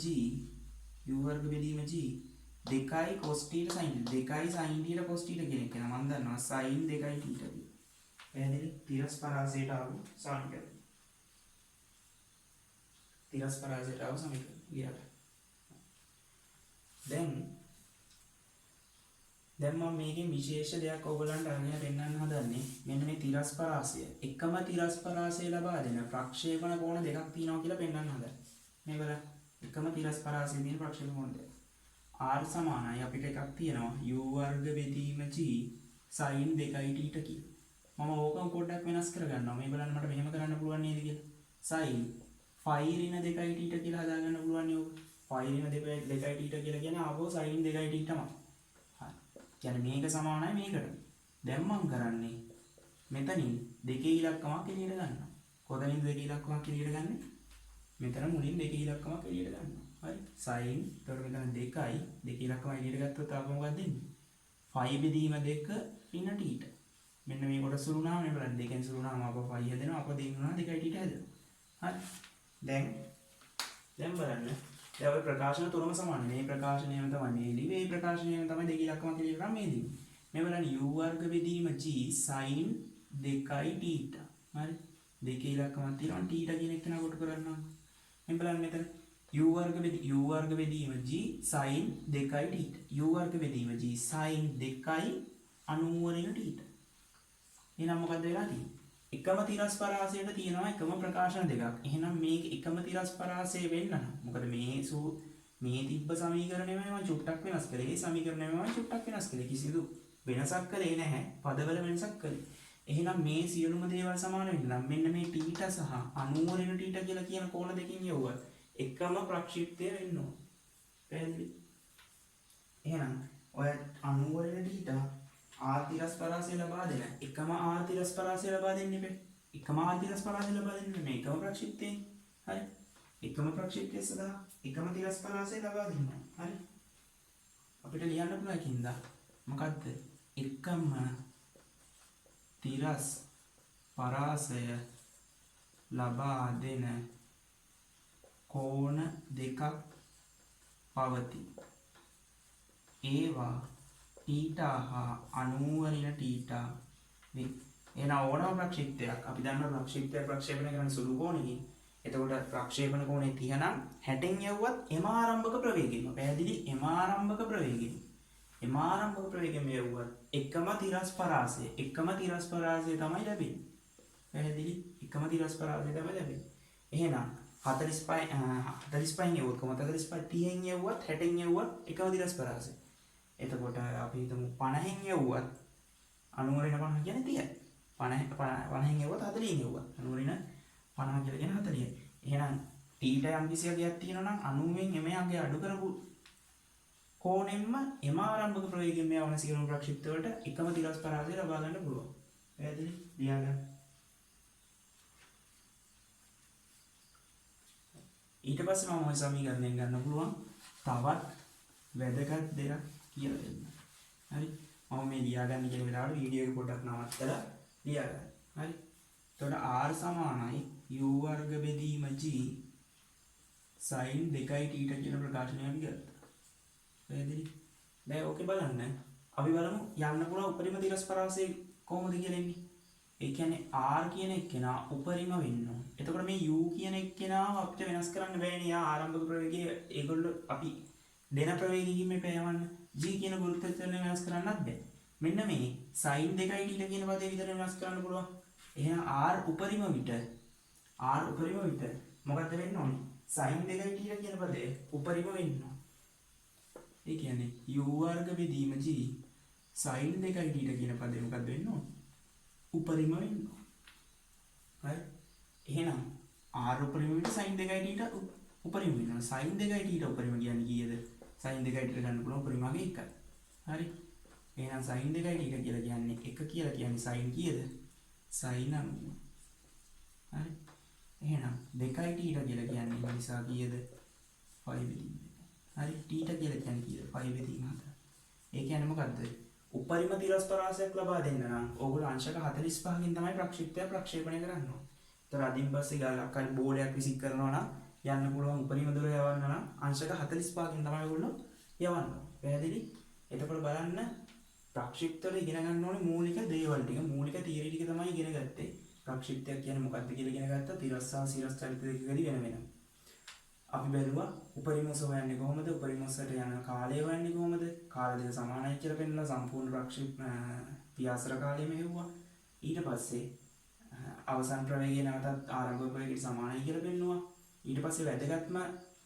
A: 2 cos θ sin θ 2 sin θ cos θ කියන එක මම දන්නවා sin 2 θ කියලා. එහෙනම් තිරස් පරාසයට ආව සමීකරණය. තිරස් පරාසයට ආව සමීකරණය ගියාට. දැන් මම මේකෙන් විශේෂ දෙයක් ඔයගලන්ට අරගෙන පෙන්නන්න හදන්නේ මෙන්න මේ තිරස් පරාසය. එකම තිරස් පරාසය ලබා දෙන ප්‍රක්ෂේපණ කෝණ දෙකක් තියෙනවා කියලා පෙන්නන්න හදන්නේ. මේ බලන්න. එකම තිරස් පරාසයේ තියෙන ප්‍රක්ෂේපණ කෝණ දෙක. r සමානයි අපිට එකක් තියෙනවා u වර්ග බෙදීම g sin 2 θ කියලා. මම ඕක පොඩ්ඩක් වෙනස් කරගන්නවා. මේ බලන්න මට මෙහෙම කරන්න පුළුවන් නේද කියලා. sin phi ඍණ 2t කියලා හදාගන්න පුළුවන් නේ ඕක. phi ඍණ 2t කියලා කියන්නේ ආපහු sin 2t තමයි. හරි. කියන්නේ මේක සමානයි මේකට. දැන් මම කරන්නේ මෙතනින් දෙකේ ඉලක්කමක් එළියට ගන්නවා. කොතනින්ද දෙකේ ඉලක්කමක් එළියට ගන්නෙ? මෙතන මුලින් දෙකේ ඉලක්කමක් එළියට ගන්නවා. හරි. sin එතකොට මෙතන 2යි දෙකේ ඉලක්කම එළියට ගත්තොත් ආපහු මොකක්ද දෙන්නේ? phi බෙදීම 2 ඍණ t. මෙන්න මේ කොටස සුළු වුණාම මේ බලන්න දෙකෙන් සුළු වුණාම අපෝ phi හැදෙනවා. අපෝ දෙකෙන් වුණා 2t හැදෙනවා. හරි. දැන් බලන්න. දැන් ඔය ප්‍රකාශන තුනම සමානයි. මේ ප්‍රකාශනයම තමයි මේ ලිවි. මේ ප්‍රකාශනයම තමයි දෙකේ ඉලක්කමක් එළියට ගන්න මේ ලිවි. මේ බලන්න u වර්ග බෙදීම g sin 2t. හරි. දෙකේ ඉලක්කමක් තියෙනවා t කියන එක නා කොට කරනවා. මේ බලන්න මෙතන u වර්ග බෙදීම g sin 2t. u වර්ග බෙදීම g sin 2 90 ට. එහෙනම් මොකද වෙලා තියෙන්නේ? එකම තිරස් පරාසයට තියෙනවා එකම ප්‍රකාශන දෙකක්. එහෙනම් මේක එකම තිරස් පරාසය වෙන්න නම් මොකද මේ තිබ්බ සමීකරණයම මම චුට්ටක් වෙනස් කළේ. මේ සමීකරණයම මම චුට්ටක් වෙනස් කළේ. කිසිදු වෙනසක් කළේ නැහැ. පදවල වෙනසක් කළේ. එහෙනම් මේ සියලුම දේවල් සමාන වෙන්න නම් මෙන්න මේ θ සහ 90 ඍණ θ කියලා කියන කෝණ දෙකකින් යවුවා එකම ප්‍රක්ෂිප්තය වෙන්න ඕන. පැහැදිලි? එහෙනම් ඔය 90 ඍණ θ ආ තිරස් පරාසය ලබා දෙන එකම ආ තිරස් පරාසය ලබා දෙන්නේ මේ. එකම ආ තිරස් පරාසය ලබා දෙන්නේ මේ එකම ප්‍රක්ෂිප්තයෙන්. හරි. එකම ප්‍රක්ෂිප්තය සඳහා එකම තිරස් පරාසය ලබා දෙනවා. හරි. අපිට ලියන්න පුළුවන් කින්ද මොකද්ද? එකම තිරස් පරාසය ලබා දෙන කෝණ දෙකක් පවතී. ඒවා θ හා 90 ඍණ θ වේ. එන ඕනම ප්‍රක්ෂිප්තයක් අපි දන්නවා ප්‍රක්ෂිප්තය ප්‍රක්ෂේපණය කරන සුළු කෝණකින්. එතකොට ප්‍රක්ෂේපණ කෝණය 30 නම් 60න් යවුවත් එම ආරම්භක ප්‍රවේගයෙන්ම පැහැදිලි එම ආරම්භක ප්‍රවේගයෙන්. එම ආරම්භක ප්‍රවේගයෙන් යවුවත් එකම තිරස් පරාසය තමයි ලැබෙන්නේ. පැහැදිලි එකම තිරස් පරාසය තමයි ලැබෙන්නේ. එහෙනම් 45න් යවුවත් 30න් යවුවත් 60න් යවුවත් එකම තිරස් පරාසය. එතකොට අපි හිතමු 50න් යවුවත් 90 ඍණ 50 කියන්නේ 30යි. 50න් යවුවත් 40න් යවුවත් 90 ඍණ 50 කියලා කියන 40යි. එහෙනම් θ යම් කිසි අගයක් තියෙනවා නම් 90න් එම අගය අඩු කරපු කෝණයෙන්ම එම ආරම්භක ප්‍රවේගයෙන් මේ වන සියලුම ප්‍රක්ෂිප්ත වලට එකම තිරස් පරාසය ලබා ගන්න පුළුවන්. පැහැදිලි? ලියන්න. ඊට පස්සේ මම ওই සමීකරණයෙන් ගන්න පුළුවන් තවත් වැදගත් දෙයක් කියලා දෙන්න. හරි. මම මේ ලියා ගන්න කියන වෙලාවට වීඩියෝ එක පොඩ්ඩක් නවත්තලා ලියා ගන්න. හරි. එතකොට r සමානයි u වර්ග බෙදීම g sin 2t කියන ප්‍රකාශනය අපි ගත්තා. පැහැදිලි? දැන් ඕකේ බලන්න. අපි බලමු යන්න පුළුවන් උපරිම තිරස් පරාසය කොහොමද කියලා එන්නේ. ඒ කියන්නේ r කියන එක්කෙනා උපරිම වෙන්න ඕන. එතකොට මේ u කියන එක්කෙනාව අපිට වෙනස් කරන්න බෑනේ. යා ආරම්භක ප්‍රවේගය ඒගොල්ලෝ අපි දෙන ප්‍රවේගයකින් මේ පෑවන්න. g කියන ගුරුත්වාකර්ෂණය වෙනස් කරන්නත් බෑ. මෙන්න මේ sin 2t කියන පදේ විතර වෙනස් කරන්න පුළුවන්. එහෙනම් r උපරිම විට මොකද්ද වෙන්න ඕනේ? sin 2t කියන පදේ උපරිම වෙන්න ඕනේ. ඒ කියන්නේ u වර්ග බෙදීම g sin 2t කියන පදේ මොකද්ද වෙන්න ඕනේ? උපරිම වෙන්න ඕනේ. හරි. එහෙනම් r උපරිම විට sin 2t උපරිම වෙනවා. sin 2t උපරිම කියන්නේ කීයද? sin 2t ගන්න පුළුවන් උපරිම අගය 1යි. හරි. එහෙනම් sin 2t කියලා කියන්නේ 1 කියලා කියන්නේ sin කීයද? sin 90. හරි. එහෙනම් 2t කියලා කියන්නේ නිසා කීයද? 5 බෙදීම 2. හරි. t කියලා කියන්නේ කීයද? 5 බෙදීම 4. ඒ කියන්නේ මොකද්ද? උපරිම තිරස් පරාසයක් ලබා දෙන්න නම් ඕගොල්ලෝ අංශක 45කින් තමයි ප්‍රක්ෂිප්තය ප්‍රක්ෂේපණය කරන්න ඕනේ. ඒතර අදින් පස්සේ ගාලක් හරි බෝලයක් විසික් කරනවා නම් යන්න පුළුවන් උපරිම දුර යවන්න නම් අංශක 45කින් තමයි ඕගොල්ලෝ යවන්න. පැහැදිලි? එතකොට බලන්න ප්‍රක්ෂිප්ත වල ඉගෙන ගන්න ඕනේ මූලික දේවල් ටික, මූලික තියරි ටික තමයි ඉගෙන ගත්තේ. ප්‍රක්ෂිප්තයක් කියන්නේ මොකක්ද කියලා ඉගෙන ගත්තා. තිරස් සහ සිරස් චලිත දෙකකදී වෙන වෙනම. අපි බැලුවා උපරිම උස හොයන්නේ කොහොමද? උපරිම උසට යන කාලය හොයන්නේ කොහොමද? කාල දෙක සමානයි කියලා පෙන්නලා සම්පූර්ණ ප්‍රක්ෂිප්ත පියාසර කාලය මෙහෙව්වා. ඊට පස්සේ අවසන් ප්‍රවේගය නැවතත් ආරම්භක ප්‍රවේගයට සමානයි කියලා පෙන්නුවා. ඊට පස්සේ වැදගත්ම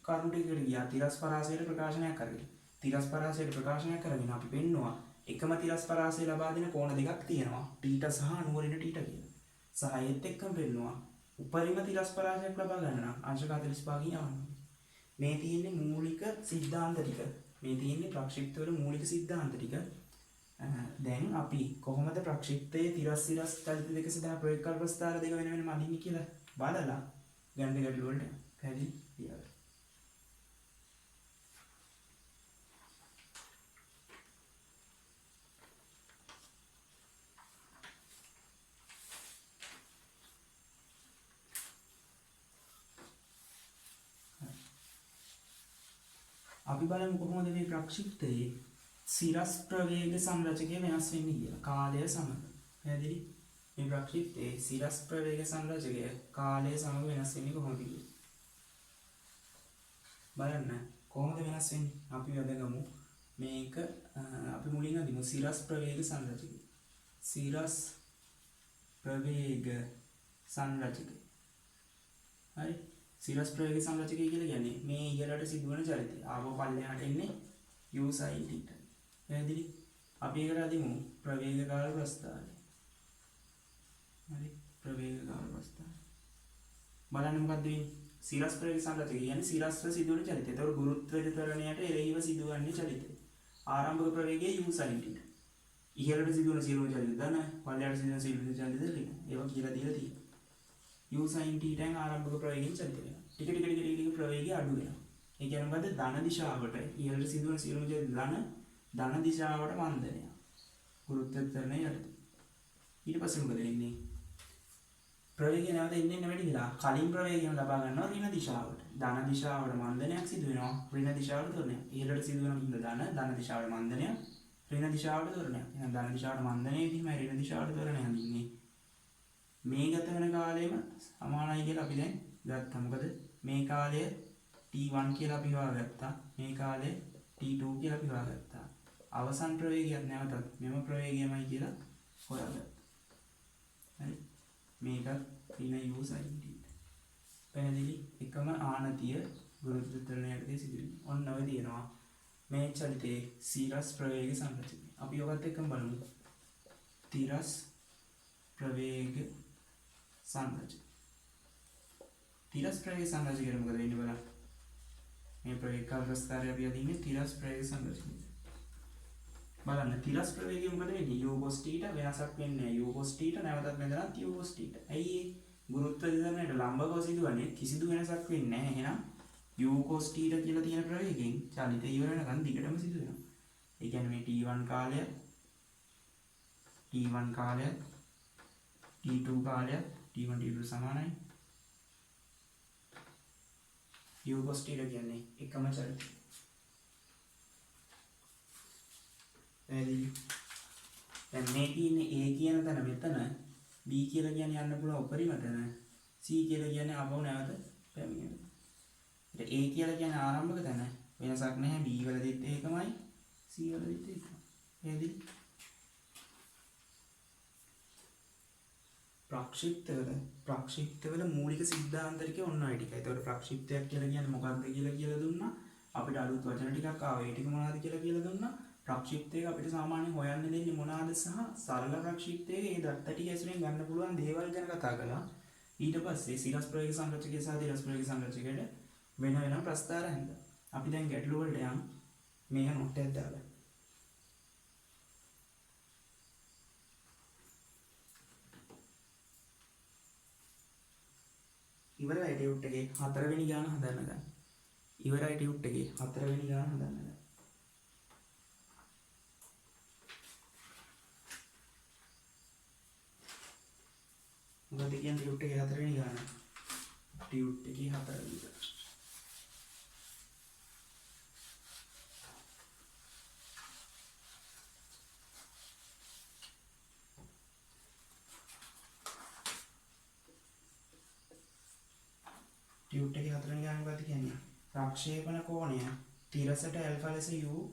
A: කරුණු ටිකකට ගියා තිරස් පරාසයට ප්‍රකාශනයක් කරගෙන. තිරස් පරාසයට ප්‍රකාශනයක් කරගෙන අපි පෙන්නුවා එකම තිරස් පරාසය ලබා දෙන කෝණ දෙකක් තියෙනවා. θ සහ අනුවරිණ θ කියලා. සහ ඒත් එක්කම පෙන්නනවා උපරිම තිරස් පරාසයක් ලබා ගන්න නම් අංශක 45කින් යවන්න. මේ තියෙන්නේ මූලික સિદ્ધාන්ත ටික. මේ තියෙන්නේ ප්‍රක්ෂිප්ත වල මූලික સિદ્ધාන්ත ටික. දැන් අපි කොහොමද ප්‍රක්ෂිප්තයේ තිරස් චලිත දෙක සඳහා ප්‍රයෝග කළ ප්‍රස්ථාර දෙක වෙන වෙනම අඳින්නේ කියලා බලලා ගණිත ගැටළු වලට පැහැදිලි තියාගන්න. අපි බලමු කොහොමද මේ ප්‍රක්ෂිප්තයේ සිරස් ප්‍රවේග සංරචකය වෙනස් වෙන්නේ කියලා. කාලය සමග. පැහැදිලි? මේ ප්‍රක්ෂිප්තයේ සිරස් ප්‍රවේග සංරචකය කාලය සමග වෙනස් වෙන්නේ කොහොමද කියලා. බලන්න කොහොමද වෙනස් වෙන්නේ? අපි වැදගමු මේක අපි මුලින් අදිමු සිරස් ප්‍රවේග සංරචකය. සිරස් ප්‍රවේග සංරචකය. හරි? සිරස් ප්‍රවේග සංරචකය කියලා කියන්නේ මේ ඉහළට සිදුවන චලිතය. ආපහු පල්ලෙහාට එන්නේ u sin θ. පැහැදිලි? අපි ඒකට අදිමු ප්‍රවේග කාල ප්‍රස්ථාරය. හරි? ප්‍රවේග කාල ප්‍රස්ථාරය. බලන්න මොකක්ද වෙන්නේ? සිරස් ප්‍රවේග සංරචකය කියන්නේ සිරස්ව සිදුවන චලිතය. ඒතකොට ගුරුත්වජ ත්වරණයට එරෙහිව සිදුවන්නේ චලිතය. ආරම්භක ප්‍රවේගය u sin θ. ඉහළට සිදුවන සියලුම චලිත ධන, පල්ලෙහාට සිදුවන සියලුම චලිත ඍණ. ඒවා කියලා දීලා තියෙනවා. u sin θ න් ආරම්භක ප්‍රවේගයෙන් චලිත වෙනවා. ටික ප්‍රවේගය අඩු වෙනවා. ඒ කියන්නේ මොකද? ධන දිශාවට ඉහළට සිදුවන සියලුම ධන දිශාවට මන්දනය. ගුරුත්ව ත්වරණය යටතේ. ඊට පස්සේ මොකද වෙන්නේ? ප්‍රවේගය නැවත එන්නේ වැඩි වෙලා කලින් ප්‍රවේගයෙන් ලබා ගන්නවා ඍණ දිශාවට. ධන දිශාවට මන්දනයක් සිදු වෙනවා. ඍණ දිශාවට ත්වරණයක්. ඉහළට සිදුවන ධන දිශාවට මන්දනයක්, ඍණ දිශාවට ත්වරණයක්. එහෙනම් ධන දිශාවට මන්දනයේදීම ඍණ දිශාවට ත්වරණය හඳුන්වන්නේ. මේ ගත වෙන කාලෙම සමානයි කියලා අපි දැන් ගත්තා. මොකද මේ කාලය t1 කියලා අපි හොයාගත්තා. මේ කාලය t2 කියලා අපි හොයාගත්තා. අවසන් ප්‍රවේගයක් නැවතත් මෙම ප්‍රවේගයමයි කියලා හොයාගත්තා. හරි? මේක ඍණ u sin θ. පැහැදිලි? එකම ආනතිය ගුරුත්ව ත්වරණයකදී සිදුවෙන්නේ. ඔන්න ඔය තියෙනවා මේ චලිතයේ සිරස් ප්‍රවේග සංරචකය. අපි ඔකත් එක්කම බලමු. තිරස් ප්‍රවේග සංරචකය. තිරස් ප්‍රවේග සංරචකයට මොකද වෙන්නේ බලන්න. මේ ප්‍රවේග කාල ප්‍රස්ථාරය අපි අදින්නේ තිරස් ප්‍රවේග සංරචකයට. බලන්න තිරස් ප්‍රවේගය මොකද වෙන්නේ? u cos θ වෙනසක් වෙන්නේ නැහැ. u cos θ නැවතත් මෙතනත් u cos θ. ඇයි ඒ? ගුරුත්ව ත්වරණයට ලම්බව සිදුවන්නේ කිසිදු වෙනසක් වෙන්නේ නැහැ. එහෙනම් u cos θ කියලා තියෙන ප්‍රවේගයෙන් චලිතය ඉවර වෙනකන් දිගටම සිදු වෙනවා. ඒ කියන්නේ මේ t1 කාලය t1 කාලය t2 කාලය t1 t2 සමානයි. u cos θ කියන්නේ එකම චලිතය. දැන් මේ තියෙන්නේ a කියන තැන මෙතන, b කියලා කියන්නේ යන්න පුළුවන් උපරිම තැන, c කියලා කියන්නේ ආපහු නැවත පැමිණෙන. a කියලා කියන්නේ ආරම්භක තැන, වෙනසක් නැහැ. b වලදීත් ඒකමයි, c වලදීත් ඒකමයි. එහෙනම් ප්‍රක්ෂිප්තවල මූලික સિદ્ધාන්ත ටික ඔන්න ඔය ටිකයි. ඒතකොට ප්‍රක්ෂිප්තයක් කියලා කියන්නේ මොකක්ද කියලා දුන්නා. අපිට අලුත් වචන ටිකක් ආවා. ඒ ටික මොනවද කියලා දුන්නා. ප්‍රක්ෂිප්තයක අපිට සාමාන්‍යයෙන් හොයන්න දෙන්නේ මොනවාද සහ සරල ප්‍රක්ෂිප්තයේ ඒ දත්ත ටික ඇසුරෙන් ගන්න පුළුවන් දේවල් ගැන කතා කළා. ඊට පස්සේ සිරස් ප්‍රවේග සංරචකය සහ තිරස් ප්‍රවේග සංරචකයට වෙන වෙනම ප්‍රස්ථාර හැන්දා. අපි දැන් ගැටළු වලට යමු. මේක නොට් එකක් දාලා. ඉවරයි ටියුට් එකේ 4 වෙනි ගාන හදන්න ගන්න. ඉවරයි ටියුට් එකේ 4 වෙනි ගාන හදන්න ගන්න. මොකද කියන්නේ ටියුට් එකේ 4 වෙනි ගාන? ටියුට් එකේ 4 වෙනි ගාන. ටියුට් එකේ 4 වෙනි ගාන මොකද කියන්නේ? ප්‍රක්ෂේපණ කෝණය තිරසට ඇල්ෆා ලෙස u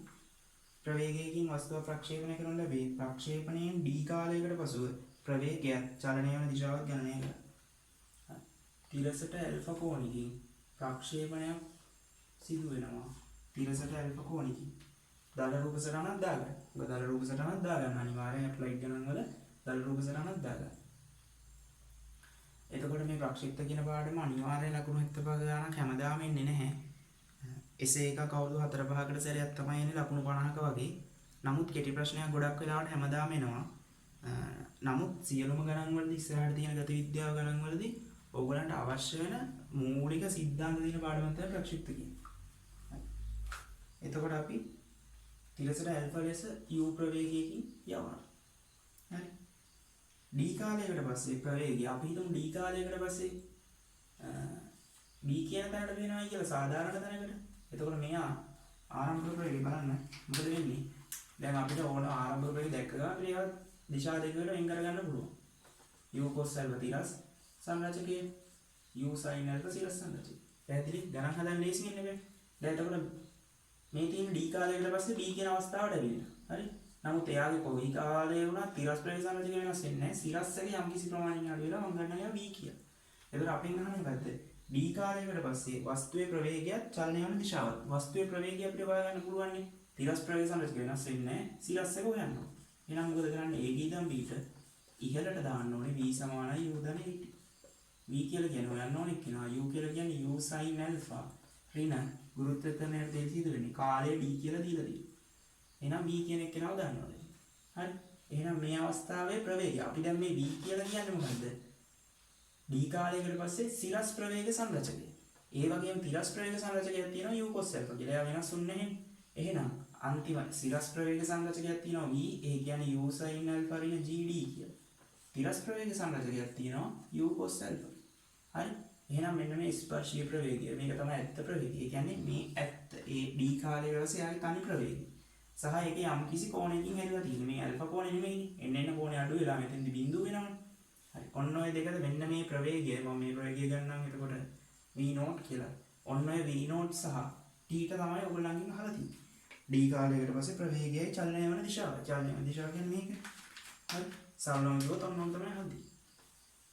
A: ප්‍රවේගයකින් වස්තුව ප්‍රක්ෂේපණය කරන ලැබේ. ප්‍රක්ෂේපණයෙන් d කාලයකට පසුව ප්‍රවේගය චලනය වන දිශාවත් ගණනය කරනවා. තිරසට ඇල්ෆා කෝණකින් ප්‍රක්ෂේපණයක් සිදු වෙනවා. තිරසට ඇල්ෆා කෝණකින් දල රූප සටහනක් දාගන්න. ඔබ දල රූප සටහනක් දාගන්න අනිවාර්යෙන් ඇප්ලයිඩ් ගණන් වල දල රූප සටහනක් දාගන්න. එතකොට මේ ප්‍රක්ෂිප්ත කියන පාඩම අනිවාර්යෙන් ලකුණු 75 ගානක් හැමදාම එන්නේ නැහැ. එසේ එකක් අවුරුදු 4-5කට සැරයක් තමයි එන්නේ ලකුණු 50ක වගේ. නමුත් කෙටි ප්‍රශ්නයක් ගොඩක් වෙලාවට හැමදාම එනවා. නමුත් සියලුම ගණන් වලදී ඉස්සරහට තියෙන ගති විද්‍යාව ගණන් වලදී ඕගලන්ට අවශ්‍ය වෙන මූලික සිද්ධාන්ත දින පාඩම තමයි ප්‍රක්ෂිප්ත කියන්නේ. එතකොට අපි තිරසට ඇල්ෆා ලෙස u ප්‍රවේගයකින් යවනවා. හරි. d කාලයකට පස්සේ ප්‍රවේගය අපි හිතමු d කාලයකට පස්සේ b කියන තැනට වෙනවා කියලා සාධාරණ තැනකට. එතකොට මෙයා ආරම්භ ප්‍රවේගය බලන්න මොකද වෙන්නේ? දැන් අපිට ඕන ආරම්භ ප්‍රවේගය දැක්ක ගමන් අපිට ඒක දිශා දෙකකට වෙන් කරගන්න පුළුවන්. u cos alpha තිරස් සංරචකයේ u sin alpha සිරස් සංරචකය. පැහැදිලි? ගණන් හදන්න ලේසි නෙමෙයි. දැන් එතකොට මේ තියෙන d කාලයකට පස්සේ b කියන අවස්ථාවට ඇවිල්ලා. හරි? නමුත් එයාගේ කොයි කාලේ වුණත් තිරස් ප්‍රවේග සංරචකය වෙනස් වෙන්නේ නැහැ. සිරස් එකේ යම්කිසි ප්‍රමාණයක් අඩු වෙලා මම ගන්නවා b කියලා. එතකොට අපෙන් අහන්නේ මොකද්ද? d කාලයකට පස්සේ වස්තුවේ ප්‍රවේගයත් චලනය වන දිශාවත්. වස්තුවේ ප්‍රවේගය අපිට හොයාගන්න පුළුවන් නේ. තිරස් ප්‍රවේග සංරචකය වෙනස් වෙන්නේ නැහැ. සිරස් එක හොයන්න ඕනේ. එහෙනම් මොකද කරන්නේ? a ඉඳන් b ට ඉහළට දාන්න ඕනේ v සමානයි u ධන at. v කියලා කියන්නේ හොයන්න ඕනේ කියනවා. u කියලා කියන්නේ u sin alpha. ඍණ ගුරුත්වාකර්ෂණයට දෙල් සිදු වෙන්නේ. කාලය d කියලා දීලා තියෙනවා. එහෙනම් v කියන එක කෙනාව දන්නවා දැන්. හරි. එහෙනම් මේ අවස්ථාවේ ප්‍රවේගය. අපි දැන් මේ v කියලා කියන්නේ මොකද්ද? d කාලයකට පස්සේ සිරස් ප්‍රවේග සංරචකය. ඒ වගේම තිරස් ප්‍රවේග සංරචකයක් තියෙනවා u cos alpha කියලා. ඒවා වෙනස් වෙන්නේ නැහැ. එහෙනම් අන්තිම සිරස් ප්‍රවේග සංරචකයක් තියෙනවා v. ඒ කියන්නේ u sin alpha ඍණ gd කියලා. තිරස් ප්‍රවේග සංරචකයක් තියෙනවා u cos alpha. හරි. එහෙනම් මෙන්න මේ ස්පර්ශීය ප්‍රවේගය. මේක තමයි ඇත්ත ප්‍රවේගය. ඒ කියන්නේ මේ ඇත්ත ඒ d කාලයේ ඊළඟට යාගේ තනි ප්‍රවේගය. සහ ඒකේ යම් කිසි කෝණයකින් හැදලා තියෙන්නේ. මේ ඇල්ෆා කෝණය නෙමෙයිනේ. එන්න කෝණය අඩු වෙලා මෙතෙන්දි බිඳුව වෙනවනේ. හරි. ඔන්න ඔය දෙකද මෙන්න මේ ප්‍රවේගය. මම මේ ප්‍රවේගය ගන්නම් එතකොට v0 කියලා. ඔන්න ඔය v0 සහ t තමයි ඔයගොල්ලන්ගෙන් අහලා තියෙන්නේ. d කාලයකට පස්සේ ප්‍රවේගයයි චලනය වන දිශාව. චලනය වන දිශාව කියන්නේ මේක. හරි. සරලවම කිව්වොත් ඔන්න තමයි හදන්නේ.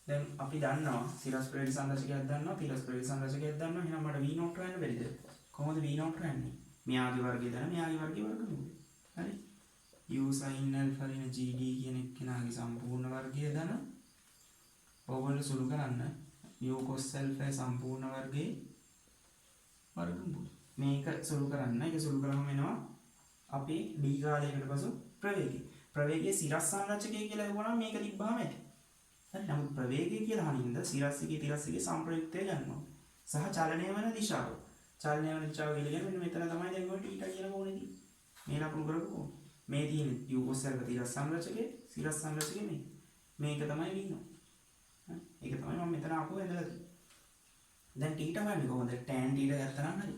A: දැන් අපි දන්නවා සිරස් ප්‍රවේග සංරචකයක් දන්නවා, තිරස් ප්‍රවේග සංරචකයක් දන්නවා. එහෙනම් මට v0 හොයන්න බැරිද? කොහොමද v0 හොයන්නේ? මෙයාගේ වර්ගය දාන මෙයාගේ වර්ගය වර්ගමූලය. හරි. u sin alpha ඍණ gd කියන එක්කෙනාගේ සම්පූර්ණ වර්ගය දාන ඕගොල්ලෝ සුළු කරන්න u cos alpha සම්පූර්ණ වර්ගයේ වර්ගමූලය. මේක සුළු කරන්න. ඒක සුළු කරාම එනවා අපේ d කාලයකට පසු ප්‍රවේගය. ප්‍රවේගයේ සිරස් සංරචකය කියලා හුවනම් මේක තිබ්බාම ඇති. හරි. නමුත් ප්‍රවේගය කියලා හනින්ද සිරස් එකේ තිරස් එකේ සම්ප්‍රයුක්තය ගන්නවා. සහ චලනය වන දිශාව. චලනය වන දිශාව කියලා කියන්නේ මෙන්න මෙතන තමයි දැන් ඔය θ කියන කෝණේ තියෙන්නේ. මේ ලකුණු කරපුවා. මේ තියෙන u cos alpha තිරස් සංරචකයේ සිරස් සංරචකයේ මේ. මේක තමයි වින්නෝ. හරි. ඒක තමයි මම මෙතන ආපහු ඇදලා තියෙන්නේ. දැන් θ හොයන්නේ කොහොමද? tan θ ගත්තා නම් හරි.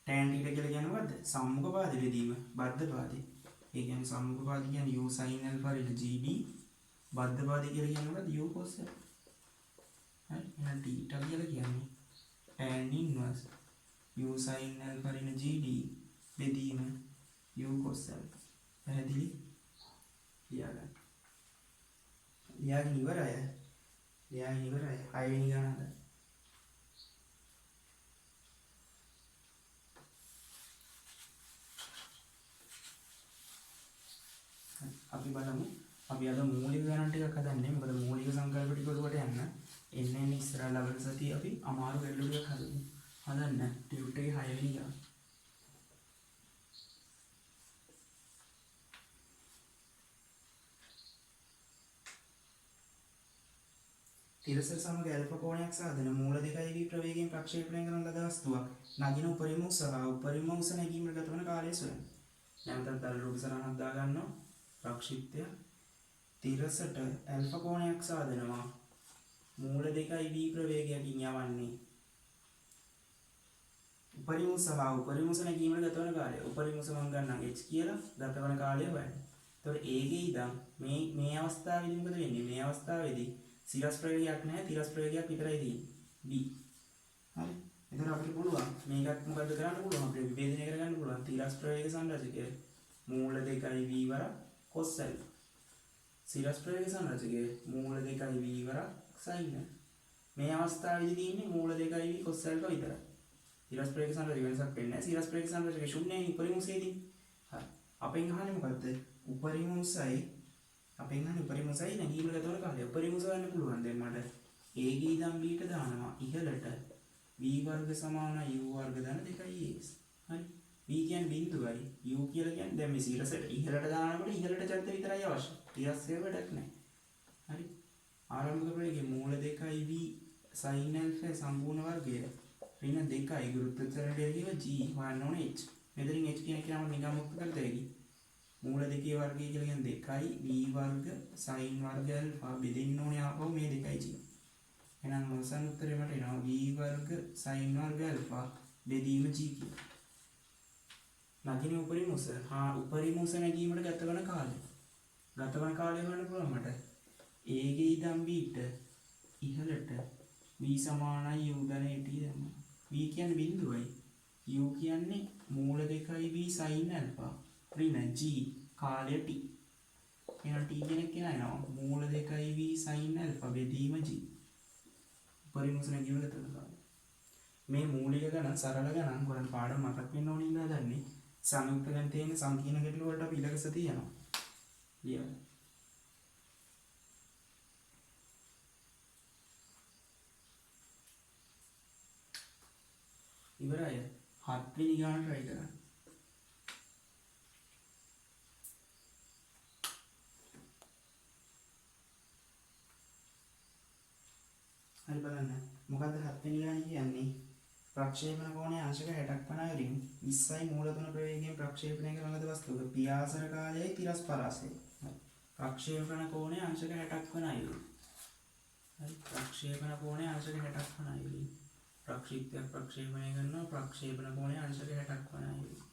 A: tan θ කියලා කියන්නේ මොකද්ද? සම්මුඛ පාද බෙදීම, බද්ධ පාදේ. ඒ කියන්නේ සම්මුඛ පාද කියන්නේ u sin alpha ඍණ gd, බද්ධ පාදේ කියලා කියන්නේ මොකද්ද? u cos alpha. හරි. එහෙනම් θ කියලා කියන්නේ tan inverse u sin alpha ඍණ gd බෙදීම u cos alpha. පැහැදිලි? ලියාගන්න. ලියාගෙන ඉවරයි. 6 වෙනි ගණනද? අපි බලමු. අපි අද මූලික ගණන් ටිකක් හදන්නේ. මොකද මූලික සංකල්ප ටික වලට යන්න එන්නේ ඉස්සරහ ලබන සතියේ අපි අමාරු ගැටලු ටිකක් හදන්න. ටියුට් එකේ 6 වෙනි ගණන. තිරස සමග ඇල්ෆා කෝණයක් සාදන මූල දෙකයි v ප්‍රවේගයෙන් ප්‍රක්ෂේපණය කරන ලද වස්තුවක් නගින උපරිම උස සහ උපරිම උස නැගීමට ගත වන කාලය සොයන්න. නැවතත් දල රූප සරණක් දා ගන්නවා. ප්‍රක්ෂිප්තය තිරසට ඇල්ෆා කෝණයක් සාදනවා මූල දෙකයි v ප්‍රවේගයකින් යවන්නේ උපරිම උස සහ උපරිම උස නැගීමට ගත වන කාලය. උපරිම උස මම ගන්නම් h කියලා ගත වන කාලය හොයන්න. එතකොට ඒකේ ඉඳන් මේ අවස්ථාවේදී මොකද වෙන්නේ? මේ අවස්ථාවේදී සිරස් ප්‍රවේගයක් නැහැ, තිරස් ප්‍රවේගයක් විතරයි තියෙන්නේ. b. හරි. එතකොට අපිට පුළුවන් මේකත් මොකද කරන්න පුළුවන්? අපිට විභේදනය කරගන්න පුළුවන්. තිරස් ප්‍රවේග සංරචකය මූල 2යි v වර cos alpha. සිරස් ප්‍රවේග සංරචකය මූල 2යි v වර sin alpha. මේ අවස්ථාවේදී තියෙන්නේ මූල 2යි v cos alpha විතරයි. තිරස් ප්‍රවේග සංරචකය වෙනසක් වෙන්නේ නැහැ. සිරස් ප්‍රවේග සංරචකය ශුන්‍යයි උපරිම උසේදී. අපෙන් අහන්නේ මොකද්ද? උපරිම උසයි අපෙන් අහන්නේ උපරිම උසයි නැගීමට ගත වන කාලය. උපරිම උස ගන්න පුළුවන් දැන් මට. a ගේ ඉඳන් b ට දානවා ඉහළට v වර්ග සමානයි u වර්ග දාන 2as. හරි. v කියන්නේ බිඳුවයි u කියලා කියන්නේ දැන් මේ සිරසට ඉහළට දානකොට ඉහළට චරිත විතරයි අවශ්‍ය. තිරස්සේ වැඩක් නැහැ. හරි. ආරම්භක ප්‍රවේගයේ මූල 2v sin alpha සම්පූර්ණ වර්ගය ඍණ 2යි ගුරුත්වාකර්ෂණයට එරෙහිව g හොයන්න ඕනේ h. මෙතනින් h කියන එක නම් නිකන් මුක්ත කරලා දෙවි. මූල 2 වර්ගය කියලා කියන්නේ 2යි v වර්ග sin වර්ග alpha බෙදෙන්න ඕනේ ආපහු මේ 2යි g. එහෙනම් අවසන් උත්තරේ මට එනවා v වර්ග sin වර්ග alpha බෙදීම g කියලා. නැගින උපරිම උස. උපරිම උස නැගීමට ගත වන කාලය. ගත වන කාලය හොයන්න පුළුවන් මට. a ගේ ඉඳන් b ට ඉහළට v සමානයි u ධන at දැම්මා. v කියන්නේ බිඳුවයි. u කියන්නේ මූල 2යි v sin alpha ඍණ g කාලය t. එහෙනම් t කෙනෙක් කියනවා මූල 2යි v sin alpha බෙදීම g. උපරිම උස නැගීමට ගත වන කාලය. මේ මූලික ගණන් සරල ගණන් ගොඩක් පාඩම් මතක් වෙන්න ඕනේ ඉඳලා දන්නේ. සංයුක්ත ගණිතයේ සංකීර්ණ ගැටළු වලට අපි ඉලක්ක තියෙනවා. ලියන්න. ඉවරයි. 7 වෙනි ගාන try කරන්න. හරි බලන්න. මොකද්ද 7 වෙනි ගාන කියන්නේ? ප්‍රක්ෂේපණ කෝණයේ අංශක 60ක් වන අයුරින් 20යි මූල 3 ප්‍රවේගයෙන් ප්‍රක්ෂේපණය කරන ලද වස්තුවක පියාසර කාලයයි තිරස් පරාසයයි. ප්‍රක්ෂේපණ කෝණයේ අංශක 60ක් වන අයුරින්. හරි. ප්‍රක්ෂේපණ කෝණයේ අංශක 60ක් වන අයුරින්. ප්‍රක්ෂිප්තයක් ප්‍රක්ෂේපණය කරනවා ප්‍රක්ෂේපණ කෝණයේ අංශක 60ක් වන අයුරින්.